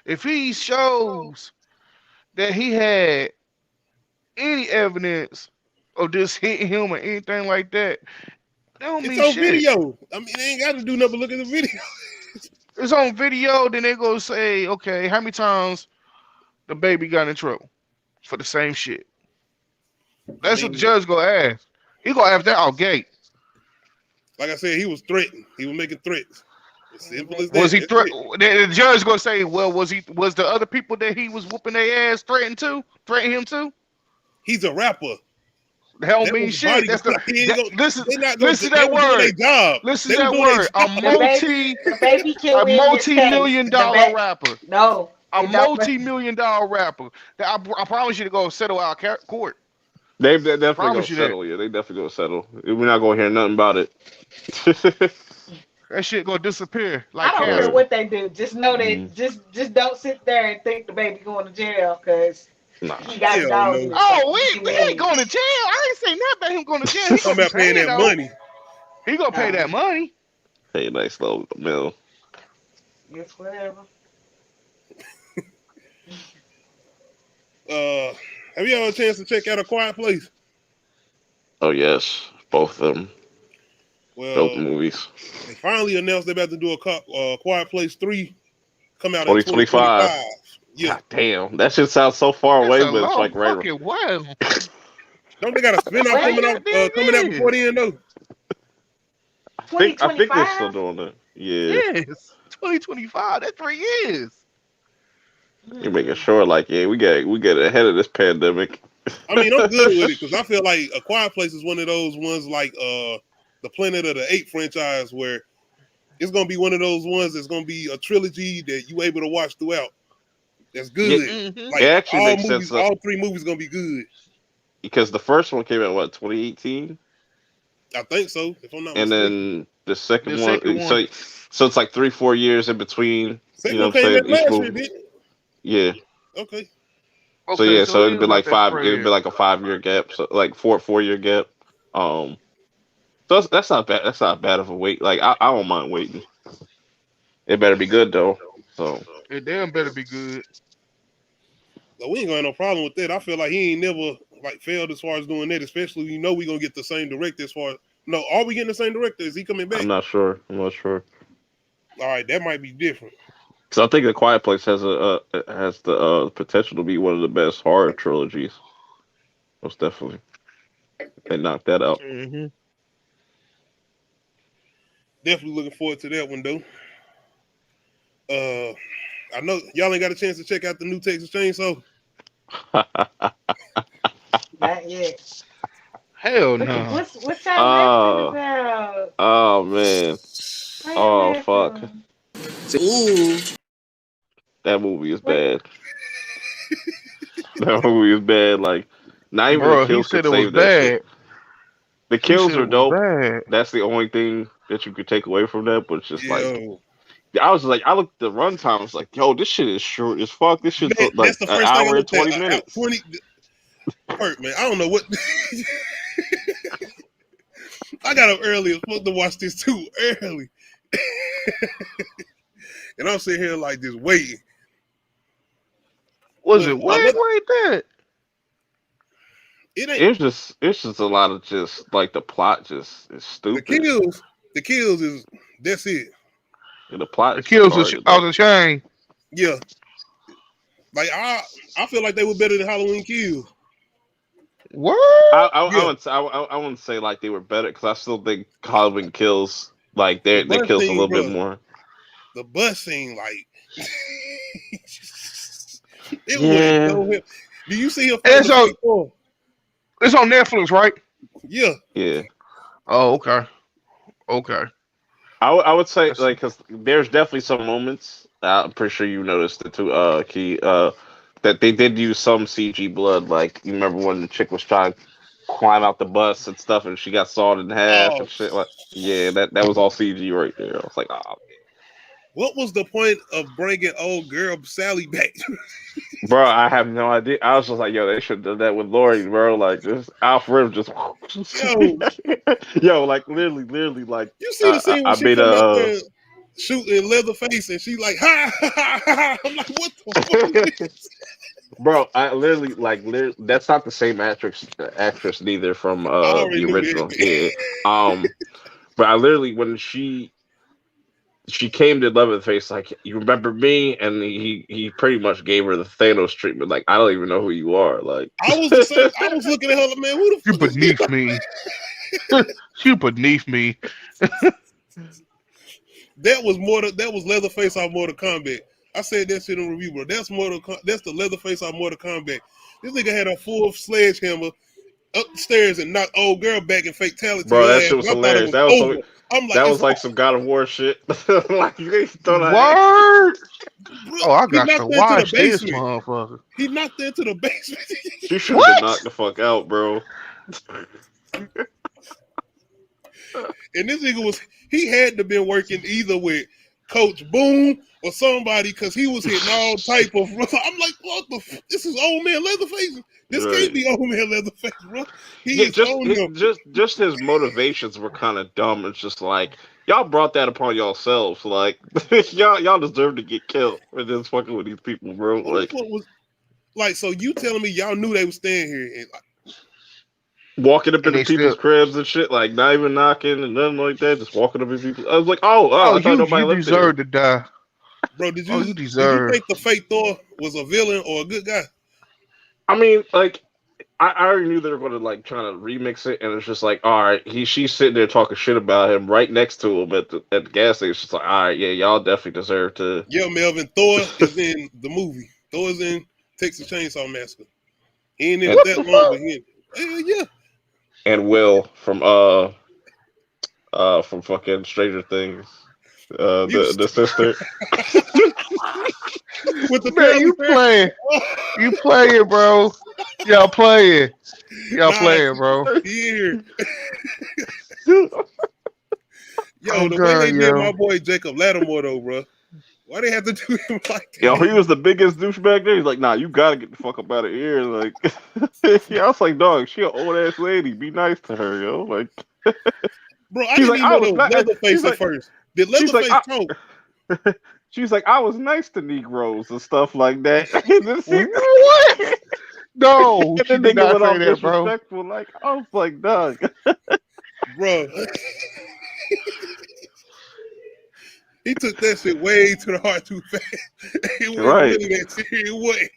If he shows that he had any evidence of this hitting him or anything like that, don't mean on shit. video. I mean, they ain't got to do nothing but look at the video. It's on video. Then they go say, okay, how many times the baby got in trouble for the same shit? That's what the judge gonna ask. He gonna ask that out gate. Like I said, he was threatened. He was making threats. As simple as Was that. he threatened? The judge gonna say, well, was the other people that he was whooping their ass threatened him too? He's a rapper. That don't mean shit. That's the listen to that word. Listen to that word. A multi-million-dollar rapper. No. A multi-million-dollar rapper. I promise you to go settle our court. They definitely gonna settle. Yeah, they definitely gonna settle. We're not gonna hear nothing about it. That shit gonna disappear. Like I don't care what they do. Just know that just don't sit there and think the baby going to jail because he got dogs. We ain't going to jail. I ain't saying nothing about him going to jail. He gonna be paying that money. He gonna pay that money. Hey, nice little mill. Yes, whatever. Have you had a chance to check out A Quiet Place? Oh yes, both of them. Well, dope movies. They finally announced they're about to do a Quiet Place 3 come out 2025. Yeah. God damn, that shit sounds so far away, but it's like right. Don't they got a spin-off coming out before the end though? I think they're still doing that. Yeah. Yes, 2025. That's 3 years. You're making sure, like, yeah, we get ahead of this pandemic. I mean, I'm good with it because I feel like A Quiet Place is one of those ones like the Planet of the Apes franchise where it's gonna be one of those ones that's gonna be a trilogy that you able to watch throughout. That's good. Yeah, like it actually all makes movies, sense. All 3 movies gonna be good. Because the first one came out 2018. I think so. If I'm not and mistaken. then the second one. So it's like 3-4 years in between. Second you know one what I'm came saying? out Each last year, movie. didn't it? Yeah. Okay. So yeah, so it'd be like 5. It'd be like a 5-year gap. So like 4-year gap. So that's not bad. That's not bad of a wait. Like I don't mind waiting. It better be good though. So it damn better be good. So we ain't gonna have no problem with that. I feel like he ain't never like failed as far as doing that. Especially we gonna get the same director as far as are we getting the same director? Is he coming back? I'm not sure. All right, that might be different. So I think The Quiet Place has the potential to be one of the best horror trilogies. Most definitely. They knocked that out. Mm-hmm. Definitely looking forward to that one though. I know y'all ain't got a chance to check out the new Texas Chainsaw. Not yet. Hell no. What's that about? Oh man. Oh fuck. Ooh. That movie is bad. That movie is bad. Like, not even the kills could save that shit. The kills are dope. That's the only thing that you could take away from that. But it's just like, I was like, I looked at the runtime. I was like, yo, this shit is short as fuck. This shit's like an hour and 20 minutes. Hurt, man. I don't know what. I got up early. I'm supposed to watch this too early. And I'm sitting here like just waiting. Was it way that? It ain't. It's just a lot of just like the plot just is stupid. The kills is that's it. And the plot. The kills is out the chain. Yeah. Like I feel like they were better than Halloween Kills. What? I wouldn't say like they were better because I still think Halloween Kills like they kills a little bit more. The bus scene, like it was so him. Do you see him? It's on Netflix, right? Yeah. Yeah. Oh, okay. Okay. I would say like because there's definitely some moments. I'm pretty sure you noticed it too, Key. That they did use some CG blood. Like you remember when the chick was trying to climb out the bus and stuff, and she got sawed in half Oh, and shit. Like yeah, that was all CG right there. I was like, oh. What was the point of bringing old girl Sally back? Bro, I have no idea. I was just like, yo, they should have done that with Lori, bro. Like this Alfred just Yo, yo, like literally, like you see the scene when I she made come out a there shooting Leatherface and she like, ha ha ha ha. I'm like, what the fuck? bro, I literally that's not the same actress neither from I already the knew original. that. Yeah. But I literally when she came to Leatherface, like, you remember me? And he pretty much gave her the Thanos treatment. Like, I don't even know who you are. Like, I was the same. I was looking at her like, man, who the You fuck is beneath this? me. You beneath me. That was Leatherface on Mortal Kombat. I said that shit in review, bro. That's the Leatherface on Mortal Kombat. This nigga had a full sledgehammer up the stairs and knocked old girl back in fatality bro, her that ass. shit was I thought it hilarious. was over. I'm like, That it's was like some God of War shit. Like, you thought Word. Oh, I he got to knocked her into the watch this basement. motherfucker. He knocked her into the basement. She should have been knocked the fuck out, bro. And this nigga he had to been working either with Coach Boone or somebody because he was hitting all type of. I'm like, what the? This is old man Leatherface. This can't be old man Leatherface, bro. He is on them. Just his motivations were kind of dumb. It's just like y'all brought that upon yourselves. Like y'all deserve to get killed for just fucking with these people, bro. Well, Like, what was like? So you telling me y'all knew they was staying here? And, walking up And into they people's still. cribs and shit, like not even knocking and nothing like that, just walking up in people. I was like, oh, Oh, I thought nobody you lived there. deserve to die. bro, You did you deserve. think the fake Thor was a villain or a good guy? I mean, like, I already knew they were going to like trying to remix it, and it's just like, all right, she's sitting there talking shit about him right next to him at the gas station. It's just like, all right, yeah, y'all definitely deserve to. Yeah, Melvin, Thor is in the movie. Thor is in Texas Chainsaw Massacre. He ain't in it that long, but he in. Yeah. And Will from fucking Stranger Things, the sister. With the Man, you playing. You playing, bro. Y'all playing. Y'all playing, bro. Here. Yo, I'm the way they done, did yo. my boy Jacob Lattimore, though, bro. Why they have to do him like that? Yo, he was the biggest douche back there. He's like, nah, you gotta get the fuck up out of here. Like, yeah, I was like, dog, she an old ass lady. Be nice to her, yo. Like, bro, I didn't even know that was Leatherface at first. Did Leatherface talk? She's like, I was nice to Negroes and stuff like that. What? No, and she then did they not went all say that, bro. disrespectful. Like, I was like, dog. Bro. He took that shit way to the heart too fast. It wasn't really that serious. It wasn't.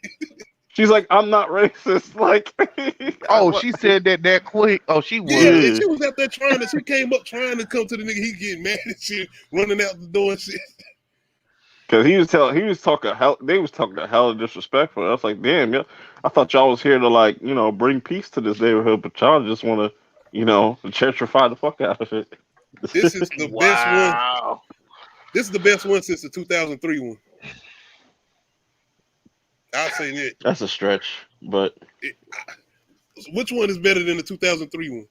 She's like, I'm not racist. Like, oh, she said that quick. Oh, she was. Yeah, and she was out there she came up trying to come to the nigga. He getting mad and shit, running out the door and shit. Cause they was talking a hell of disrespectful. I was like, damn, yeah, I thought y'all was here to like, bring peace to this neighborhood, but y'all just want to, gentrify the fuck out of it. This is the best one. This is the best one since the 2003 one. I'll say that. That's a stretch, but which one is better than the 2003 one?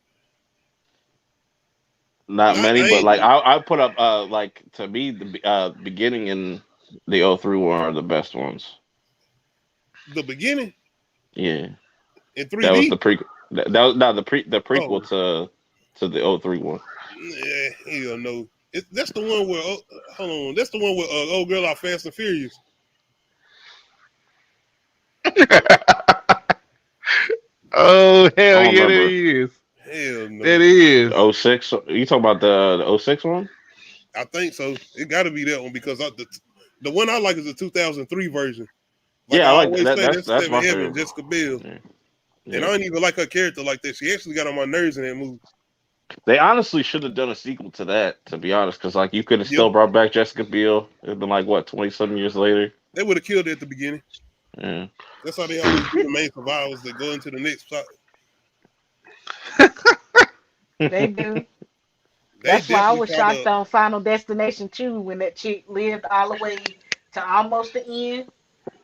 Not many, but like I put up like to me the beginning and the 03 one are the best ones. The beginning? Yeah. In 3D? That was the prequel. That was not the prequel to the 03 one. Yeah, hell no. That's the one where hold on. That's the one with old girl out Fast and Furious. Oh hell yeah, it is. Hell no. It is. 06. You talking about the 06 one? I think so. It got to be that one because the one I like is the 2003 version. Like yeah, I like that. That's my favorite. Jessica Biel. Yeah. And I don't even like her character like that. She actually got on my nerves in that movie. They honestly should have done a sequel to that, to be honest, because like you could have still brought back Jessica Biel. It'd been like what 20-something years later. They would have killed her at the beginning. Yeah. That's how they always do the main survivors that go into the next plot. They do. That's why I definitely was try shocked to. on Final Destination 2 when that chick lived all the way to almost the end.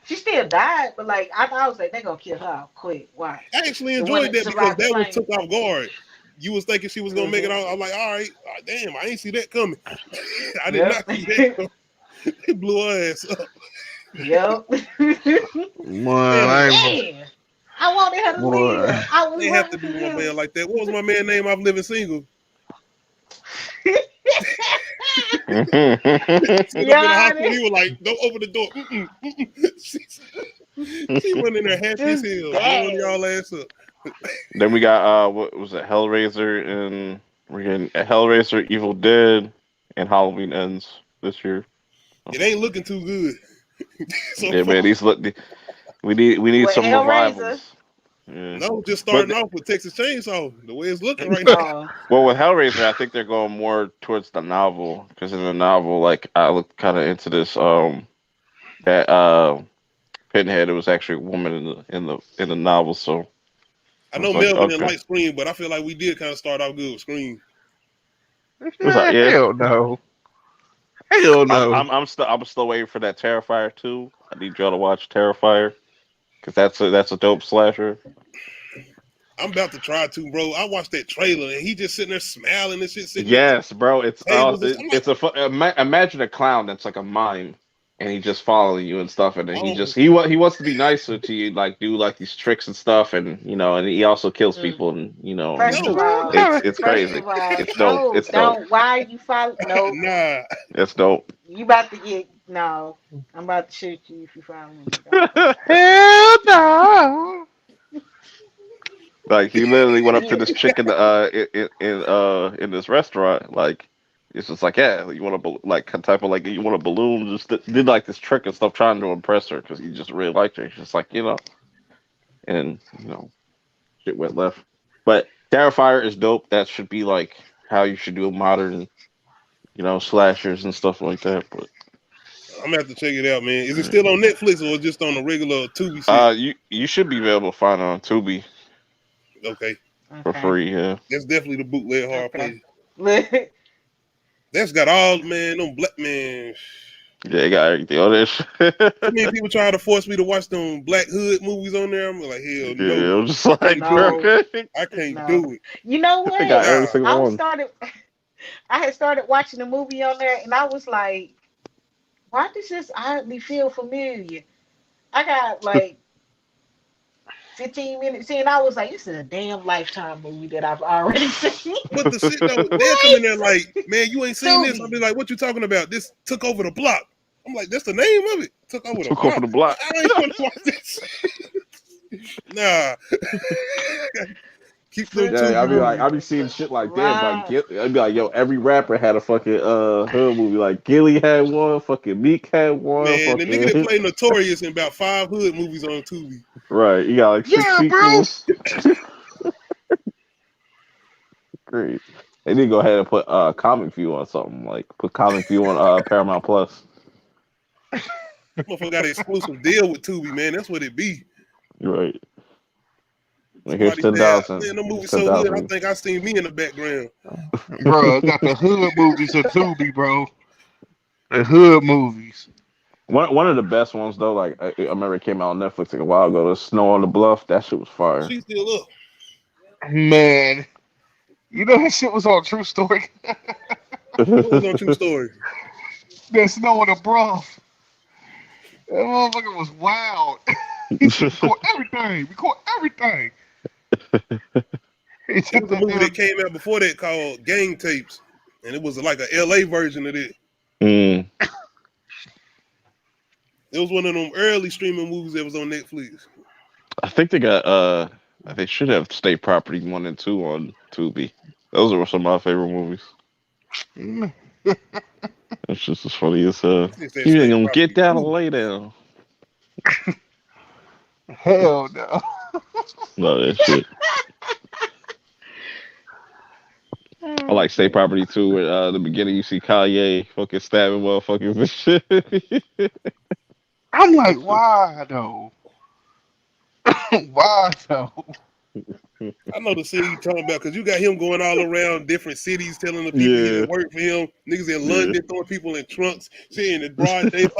She still died, but like I was like, they gonna kill her off quick. Watch. I actually The one enjoyed that that because survived the that one plane. took off guard. You was thinking she was gonna make it out. I'm like, all right, damn, I ain't see that coming. I did not see that coming. It blew her ass up. Yep. Man, I wanted her to boy. live. I was They have to working do for my him. man like that. What was my man name? I'm living single. Sit up in the hospital. He was like, "Don't open the door." She went in there happy as hell, blowing y'all ass up. Then we got what was it? Hellraiser, and we're getting Hellraiser, Evil Dead, and Halloween Ends this year. It ain't looking too good. Yeah, man, these look. We need some revivals. Yeah. No, just starting off with Texas Chainsaw. The way it's looking right now. Well, with Hellraiser, I think they're going more towards the novel, because in the novel, like I looked kind of into this. That Pinhead, it was actually a woman in the novel. So I know Melvin didn't like Scream, but I feel like we did kind of start off good with Scream. Hell no. Hell no. I'm still waiting for that Terrifier 2. I need y'all to watch Terrifier, because that's a dope slasher. I'm about to try to, bro. I watched that trailer and he just sitting there smiling and shit. Yes, bro. Imagine a clown that's like a mime, and he just following you and stuff, and then he wants to be nicer to you, like do like these tricks and stuff, and and he also kills people, and First of all, it's crazy. It's dope. No, It's dope. don't. Why are you following? No, nah. It's dope. You about to get no. I'm about to shoot you if you follow me. Hell no. Like he literally went up to this chick in this restaurant. Like it's just like, yeah, you want to like type of like you want a balloon. Just did like this trick and stuff, trying to impress her because he just really liked her. He's just like and shit went left. But Terrifier is dope. That should be like how you should do modern, slashers and stuff like that. But I'm gonna have to check it out, man. Is it still on Netflix or just on the regular Tubi shit? You should be able to find it on Tubi. Okay. For free, yeah. That's definitely the bootleg hard play. That's got all, man, them black man. Yeah, they got everything on this. I mean, people trying to force me to watch them Black Hood movies on there. I'm like, hell no. Yeah, I'm just like, I can't do it. You know what? They got every single one. I had started watching the movie on there, and I was like, why does this oddly feel familiar? I got like 15 minutes in, I was like, this is a damn Lifetime movie that I've already seen. But the shit though, they'll come in there like, man, you ain't seen this. I'll be like, what you talking about? This took over the block. I'm like, that's the name of it. Took over the block. I ain't gonna watch this. Nah. Keep them I be seeing shit like that. Like, I'd be like, yo, every rapper had a fucking hood movie. Like Gilly had one, fucking Meek had one. Man, the nigga that played Notorious in about 5 hood movies on Tubi. Right, you got like 6 sequels. Great. They need to go ahead and put Comic View on something. Like put Comic View on Paramount Plus. Motherfucker got an exclusive deal with Tubi, man. That's what it be. Right. Here's 10,000. Man, the movie's so good. I think I seen me in the background. Bro, got the hood movies on Tubi, bro. The hood movies. One of the best ones though, like I remember it came out on Netflix like a while ago. The Snow on the Bluff. That shit was fire. She still up. Man, you know that shit was on True Story. What was on True Story? That Snow on the Bluff. That motherfucker was wild. He record everything. It was a movie that came out before that called Gang Tapes, and it was like a LA version of it. It was one of them early streaming movies that was on Netflix. I think they got they should have State Property 1 and 2 on Tubi. Those are some of my favorite movies. It's just as funny as you ain't gonna get down and lay down. Hell no. No, that shit. I like State Property 2. At the beginning, you see Kanye fucking stabbing motherfuckers and shit. I'm like, why though? Why though? I know the scene you talking about because you got him going all around different cities telling the people he that work for him. Niggas in London throwing people in trunks, saying in broad daylight.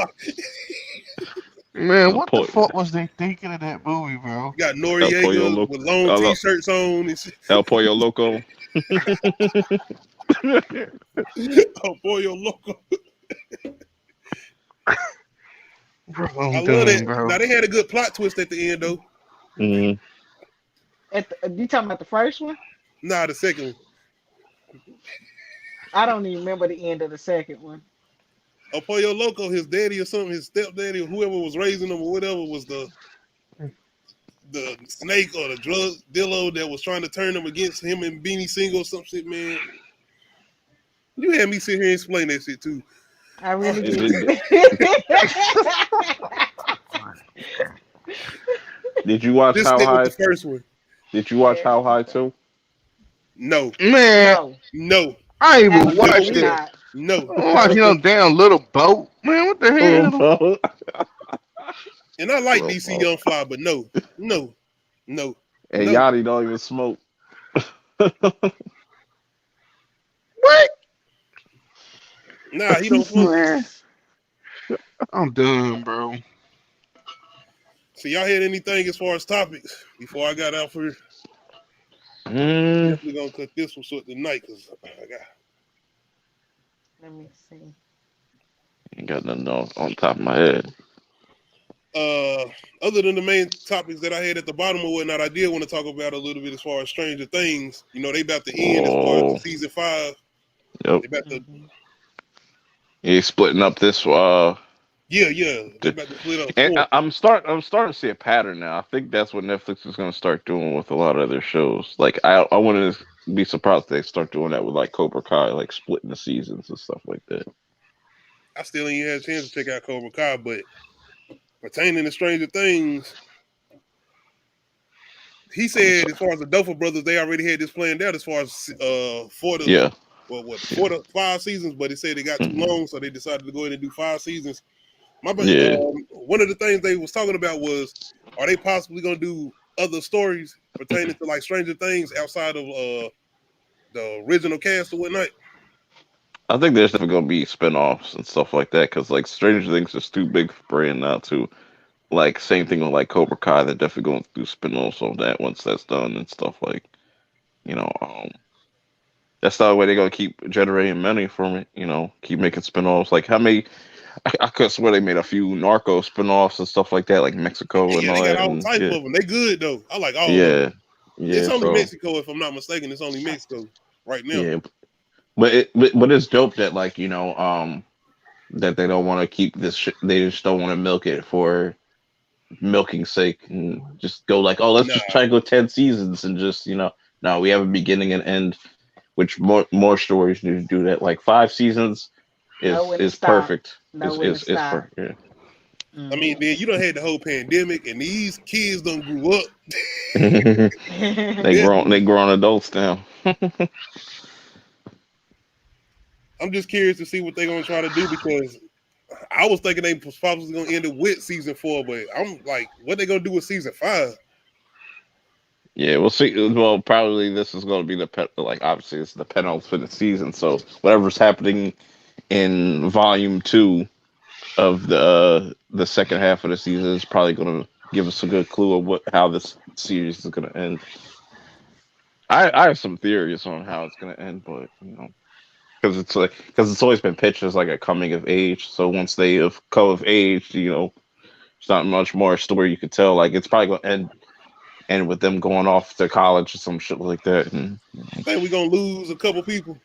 Man, what the fuck was they thinking of that movie, bro? You got Noriega with long t-shirts on and shit. El Pollo Loco. El Pollo Loco. Bro, I love it. Bro. Now they had a good plot twist at the end though. You talking about the first one? Nah, the second one. I don't even remember the end of the second one. El Pollo Loco, his daddy or something, his stepdaddy or whoever was raising him or whatever was the snake or the drug dealer that was trying to turn him against him and Beanie Siegel or some shit, man. You had me sit here and explain that shit too. I really did. Did you watch How High? The first one. Did you watch How High too? No. Man. No. I ain't even watched it. No. I'm watching no damn little boat. Man, what the hell? And I like DC Young Fly, but no. And Yachty don't even smoke. What? Nah, he don't smoke. I'm done, bro. So y'all had anything as far as topics before I got out for here? Definitely gonna cut this one short tonight because I got. Let me see. Ain't got nothing on top of my head. Other than the main topics that I had at the bottom or whatnot, I did want to talk about a little bit as far as Stranger Things. You know, they about to end as far as season 5. Yep. They about to. He's splitting up this. Yeah. They about to split up. And I'm starting to see a pattern now. I think that's what Netflix is going to start doing with a lot of their shows. Like I wouldn't be surprised if they start doing that with like Cobra Kai, like splitting the seasons and stuff like that. I still ain't had a chance to check out Cobra Kai, but pertaining to Stranger Things, he said as far as the Duffer Brothers, they already had this planned out as far as 4 to 5 seasons, but they said they got too long, so they decided to go ahead and do 5 seasons. One of the things they was talking about was, are they possibly going to do other stories pertaining to like Stranger Things outside of the original cast or whatnot? I think there's definitely going to be spinoffs and stuff like that because like Stranger Things is too big for brand now too. Like same thing with like Cobra Kai, they're definitely going to do spinoffs on that once that's done and stuff like, that's the way they're going to keep generating money from it, keep making spinoffs. Like how many, I could swear they made a few Narco spinoffs and stuff like that, like Mexico and all that. They got all type of them. They good though. I like all of them. It's only Mexico, if I'm not mistaken. It's only Mexico right now. Yeah, but it's dope that like that they don't want to keep this shit. They just don't want to milk it for milking's sake and just go like, oh, let's just try to go 10 seasons and just no, we have a beginning and end, which more stories need to do that. Like 5 seasons is perfect. Is perfect. Yeah. I mean, man, you done had the whole pandemic, and these kids done grew up. They grown adults now. I'm just curious to see what they're gonna try to do because I was thinking they was probably gonna end it with season 4, but I'm like, what they gonna do with season 5? Yeah, we'll see. Well, probably this is gonna be obviously it's the penultimate season, so whatever's happening in volume 2 of the second half of the season is probably going to give us a good clue of how this series is going to end. I have some theories on how it's going to end, but because it's always been pitched as like a coming of age. So once they have come of age, it's not much more story you could tell. Like it's probably going to end with them going off to college or some shit like that. And I think we're gonna lose a couple people.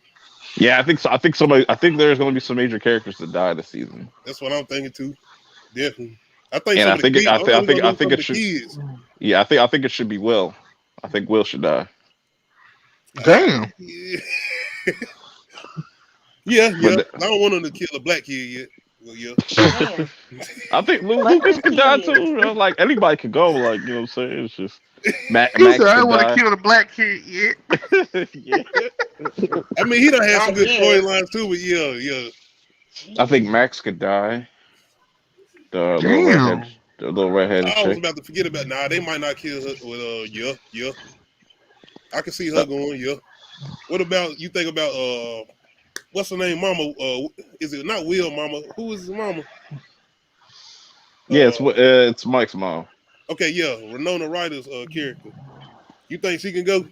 Yeah, I think so. I think there's going to be some major characters that die this season. That's what I'm thinking too. Definitely. I think it should. Kids. Yeah, I think it should be Will. I think Will should die. Damn. Yeah. I don't want him to kill a black kid yet. Well, yeah. I think Lucas could die too. Like anybody could go. Like what I'm saying, it's just. Max I don't want to kill the black kid yet. Yeah. I mean, he done had some good storylines too, but yeah. I think Max could die. The the little redheaded I was chick. about to forget about. Nah, they might not kill her. With yeah. I can see her going. Yeah. What about you? Think about what's her name? Mama. Is it not Will? Mama. Who is his mama? Yeah, it's Mike's mom. Okay, yeah, Winona Ryder's character. You think she can go?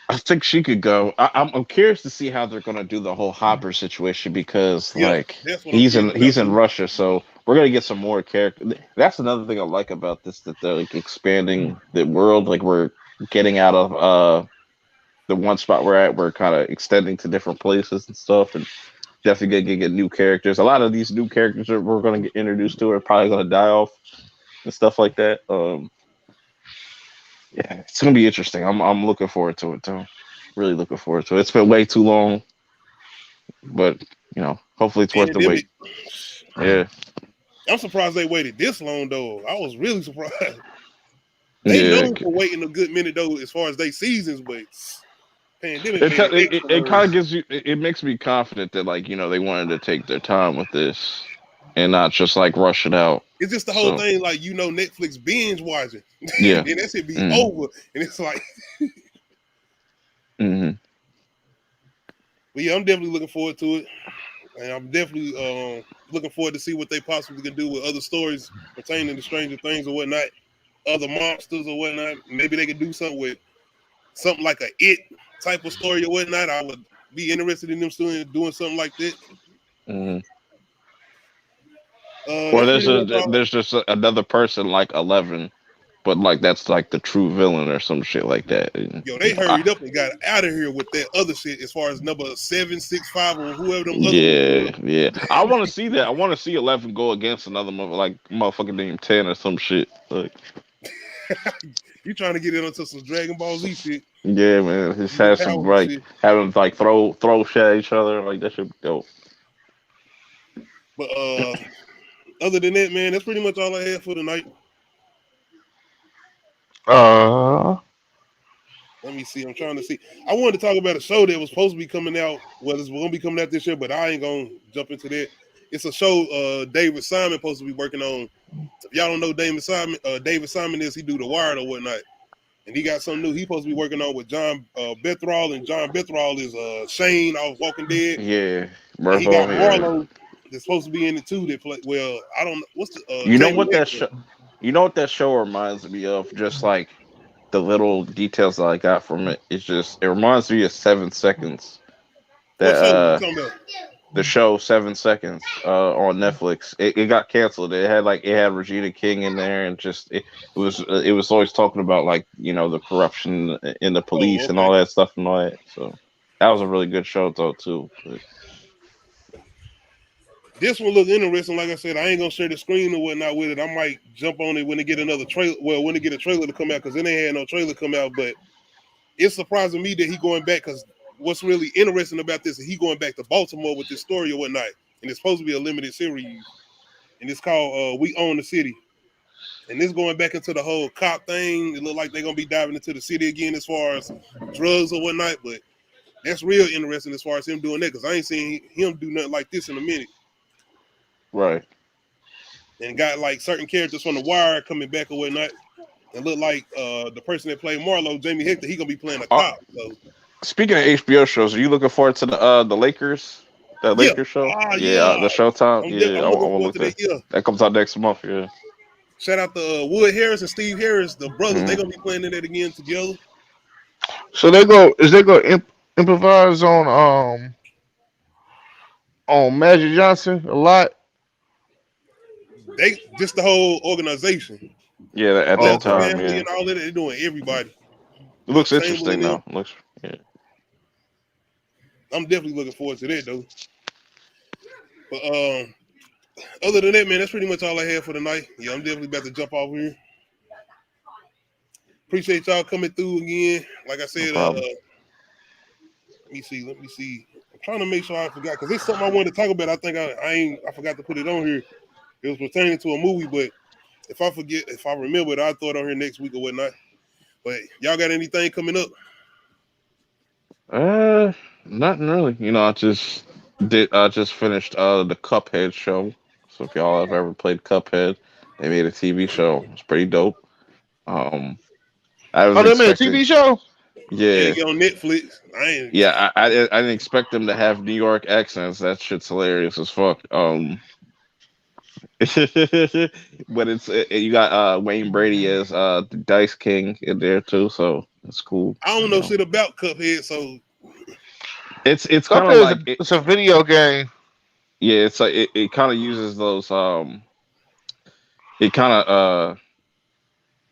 I think she could go. I'm curious to see how they're gonna do the whole Hopper situation because Yeah, like that's what I'm curious about he's in too. Russia, so we're gonna get some more character. That's another thing I like about this that they're like expanding the world. Like we're getting out of the one spot we're at. We're kind of extending to different places and stuff, and definitely gonna get new characters. A lot of these new characters that we're gonna get introduced to are probably gonna die off and stuff like that. Yeah, it's gonna be interesting. I'm looking forward to it too. Really looking forward to it. It's been way too long, but hopefully it's worth the wait. Yeah. I'm surprised they waited this long though. I was really surprised. They Yeah. known for waiting a good minute though, as far as they seasons, but pandemic It kind of gives you. It makes me confident that they wanted to take their time with this and not just rush it out. It's just the whole thing, Netflix binge watching. Yeah. And that should be over. And it's like mm-hmm. But yeah, I'm definitely looking forward to it. And I'm definitely looking forward to see what they possibly can do with other stories pertaining to Stranger Things or whatnot, other monsters or whatnot. Maybe they could do something with something like a It type of story or whatnot. I would be interested in them doing something like that. Mm-hmm. Or there's just another person like 11, but that's the true villain or some shit like that. Yo, they hurried up and got out of here with that other shit as far as number 765 or whoever them other Yeah. I want to see that. I want to see 11 go against another motherfucker named 10 or some shit. You trying to get into some Dragon Ball Z shit? Yeah, man. Just have some have them throw shit at each other. That should be dope. But other than that, man, that's pretty much all I had for tonight. Let me see. I'm trying to see. I wanted to talk about a show that was supposed to be coming out. Well, it's going to be coming out this year, but I ain't going to jump into that. It's a show David Simon supposed to be working on. If y'all don't know David Simon is, he do The Wire or whatnot. And he got something new. He supposed to be working on with John Bethroll, and John Bethroll is Shane off Walking Dead. Yeah. And he got Marlo that's supposed to be in it too. That play. Well, I don't know what's the. You know what that show? You know what that show reminds me of? Just the little details that I got from it. It reminds me of 7 Seconds. What show you talking about? The show 7 Seconds on Netflix. It got canceled. It had Regina King in there, and it was always talking about the corruption in the police and all that stuff and all that. So that was a really good show though too. But this one look interesting. Like I said, I ain't gonna share the screen or whatnot with it. I might jump on it when they get another trailer. Well, when they get a trailer to come out, because then they had no trailer come out. But it's surprising me that he going back, because what's really interesting about this is he going back to Baltimore with this story or whatnot, and it's supposed to be a limited series, and it's called "We Own the City." And this going back into the whole cop thing. It look like they're gonna be diving into the city again as far as drugs or whatnot. But that's real interesting as far as him doing that, because I ain't seen him do nothing like this in a minute. Right. And got certain characters from The Wire coming back or whatnot. And look like the person that played Marlo, Jamie Hector, he gonna be playing a cop. So. Speaking of HBO shows, are you looking forward to the Lakers? That Lakers show? The Showtime. I want to look at that. That comes out next month. Yeah. Shout out to Wood Harris and Steve Harris, the brothers. Mm-hmm. They're gonna be playing in that again together. So they go improvise on Magic Johnson a lot. They just the whole organization. Yeah, at that time, yeah. And all that, they're doing everybody. It looks interesting though. I'm definitely looking forward to that though. But other than that, man, that's pretty much all I have for tonight. Yeah, I'm definitely about to jump off here. Appreciate y'all coming through again. Like I said, let me see. I'm trying to make sure I forgot, because it's something I wanted to talk about. I think I forgot to put it on here. It was pertaining to a movie, but if I remember it, I'll throw it on here next week or whatnot. But y'all got anything coming up? Nothing really. I just finished the Cuphead show. So if y'all have ever played Cuphead, They made a TV show. It's pretty dope. I was Oh, they made a expecting. TV show. Yeah, Yeah, get on Netflix. I ain't. yeah. I didn't expect them to have New York accents. That shit's hilarious as fuck. But you got Wayne Brady as the Dice King in there too, so it's cool. I don't know shit about Cuphead, so It's kind of like It's a video game. yeah, it's like it kind of uses those it kind of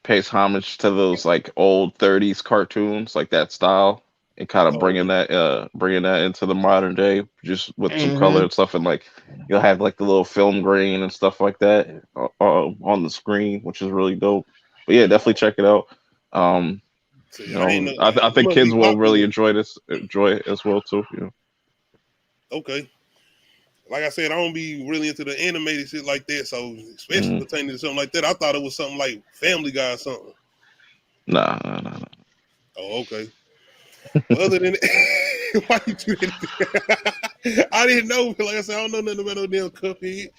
pays homage to those like old 30s cartoons, like that style, and kind of bringing that into the modern day, just with some color and stuff, and like you'll have like the little film grain and stuff like that on the screen, which is really dope. But yeah, definitely check it out. I think kids will really enjoy it as well too. You know. Okay. Like I said, I don't be really into the animated shit like that, so especially pertaining to something like that, I thought it was something like Family Guy or something. Nah. Oh, okay. Other than that, why you do that? I didn't know. Like I said, I don't know nothing about no damn Cuphead.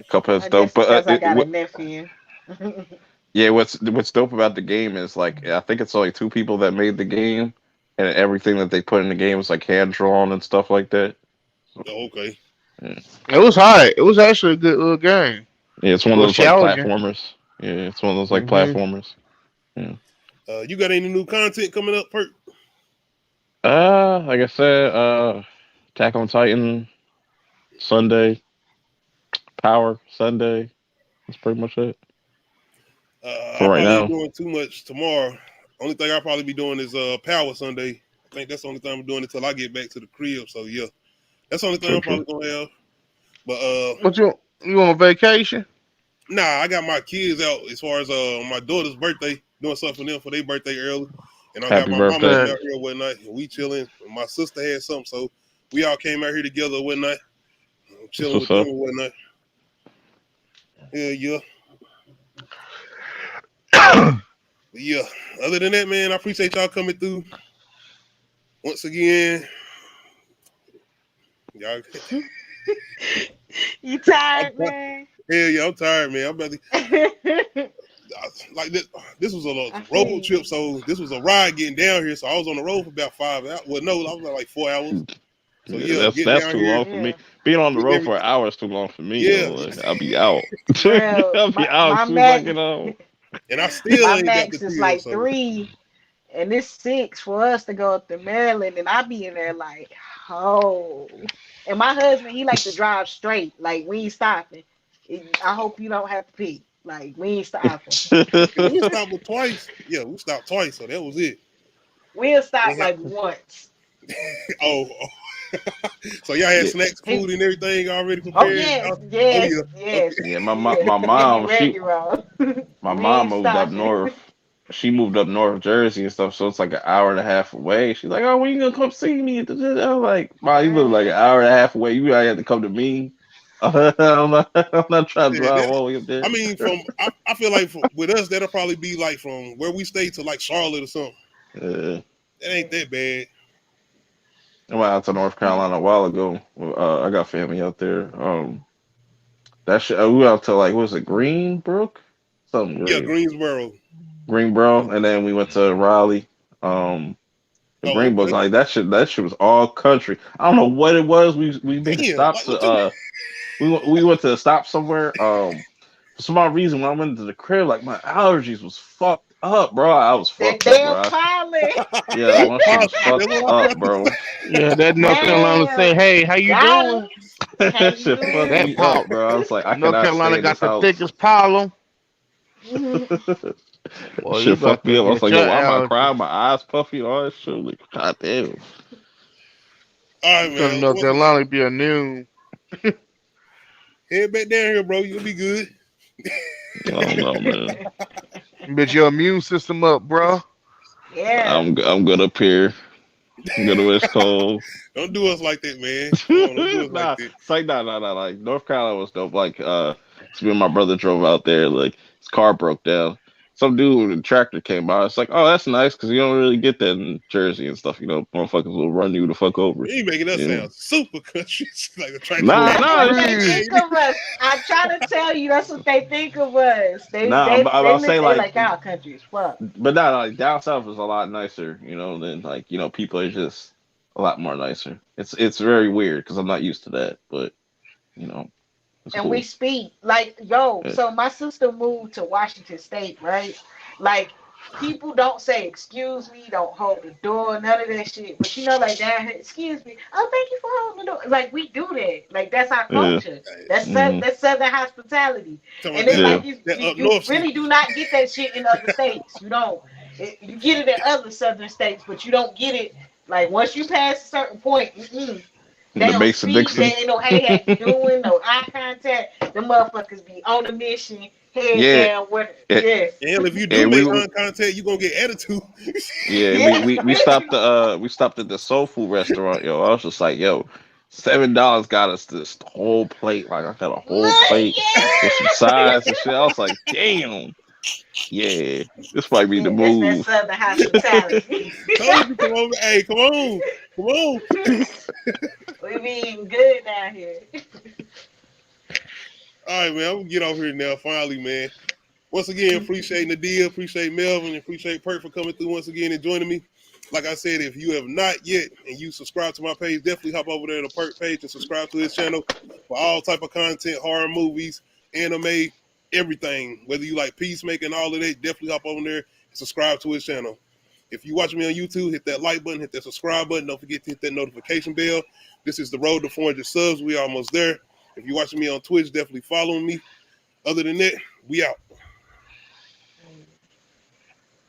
Cuphead's dope, but I got a nephew. yeah, what's dope about the game is like I think it's only 2 people that made the game, and everything that they put in the game is like hand drawn and stuff like that. Oh, okay. Yeah. It was high. It was actually a good little game. Yeah, it's one of those like platformers. Yeah, it's one of those like platformers. Yeah. You got any new content coming up, Perk? Like I said, Attack on Titan Sunday, Power Sunday. That's pretty much it. For right now, doing too much tomorrow. Only thing I'll probably be doing is Power Sunday. I think that's the only time I'm doing it till I get back to the crib. So yeah, that's the only thing I'm probably gonna have. But what you on vacation? Nah, I got my kids out as far as my daughter's birthday, doing something for them for their birthday early. And I got my mama out here one night, and we chilling. My sister had something, so we all came out here together one night, chilling with them one night. Yeah. Yeah. Other than that, man, I appreciate y'all coming through once again. Y'all. You tired, man? Hell yeah, I'm tired, man. I'm about to like this. This was a road trip, so this was a ride getting down here. So I was on the road for about 5 hours. Well, no, I was like 4 hours. So yeah, that's too long for me. Being on the road for an hour is too long for me. Yeah, like, I'll be out. I'll be out as soon as I get home. And I still my ain't max got the is deal, like so. 3, and it's 6 for us to go up to Maryland, and I be in there like, oh. And my husband, he like to drive straight, like we ain't stopping. I hope you don't have to pee. Like we ain't stopping. We stopped twice. Yeah, we stopped twice, so that was it. We'll stop like once. Oh. So y'all had snacks, food, and everything already prepared? Yes. Yeah, my mom, my mom moved up north. She moved up North Jersey and stuff, so it's like an hour and a half away. She's like, "Oh, when you gonna come see me?" I'm like, "Mom, you live like an hour and a half away. You gotta have to come to me." I'm not trying to drive all the way up there. I mean, I feel like with us, that'll probably be like from where we stay to like Charlotte or something. That ain't that bad. I went out to North Carolina a while ago. I got family out there. That shit. We went out to like, what was it, Greenbrook? Something green. Yeah, Greenboro, and then we went to Raleigh. Greenbrook, like that shit was all country. I don't know what it was. We made stops. We went to stop somewhere. For some odd reason, when I went to the crib, like my allergies was fucked up, bro. I was fucked up, bro. Yeah, my shit was fucked up, bro. Yeah, that North Carolina say, "Hey, how you doing?" That shit fucked me up, bro. I was like, I North Carolina got the thickest pollen. Well, shit fucked me up. I was like, yo, why am I crying? My eyes puffy, all that shit. Like, god damn. All right, man. North Carolina be immune. Head back down here, bro. You'll be good. I don't know, man. But your immune system up, bro. Yeah. I'm good up here. I'm good where it's cold. Don't do us like that, man. Don't do us like that. It's like nah. Like North Carolina was dope. Like me and my brother drove out there. Like his car broke down, some dude with a tractor came by. It's like, oh, that's nice because you don't really get that in Jersey and stuff. You know, motherfuckers will run you the fuck over. You making that sound super country, like a tractor. Nah, That's what they think of us. I'm trying to tell you, that's what they think of us. They say like our country is fuck. But no, like down south is a lot nicer, you know, than like, you know, people are just a lot more nicer. It's very weird because I'm not used to that, but you know. And cool. we speak like so my sister moved to Washington State, right? Like people don't say excuse me, don't hold the door, none of that shit. But you know, like down here, excuse me, oh thank you for holding the door. Like we do that. Like that's our culture. That's that's Southern hospitality. And it's like you really do not get that shit in other states. You don't. You get it in other Southern states, but you don't get it like once you pass a certain point. They don't speak, they ain't no hey, how you doing, no eye contact. The motherfuckers be on a mission, head down. And if you do make eye contact, you gonna get attitude. We stopped at the soul food restaurant, yo. I was just like, yo, $7 got us this whole plate. Like I got a whole plate with some sides and shit. I was like, damn. Yeah, this might be the move. That's that Southern hospitality. Come on, hey, come on. We be eating good down here. All right, man, I'm gonna get off here now. Finally, man. Once again, appreciate Nadia, appreciate Melvin, appreciate Perk for coming through once again and joining me. Like I said, if you have not yet and you subscribe to my page, definitely hop over there to the Perk page and subscribe to his channel for all type of content, horror movies, anime, everything. Whether you like peacemaking, all of that, definitely hop over there and subscribe to his channel. If you watch me on YouTube, hit that like button, hit that subscribe button. Don't forget to hit that notification bell. This is the road to 400 subs. We almost there. If you're watching me on Twitch, definitely follow me. Other than that, we out.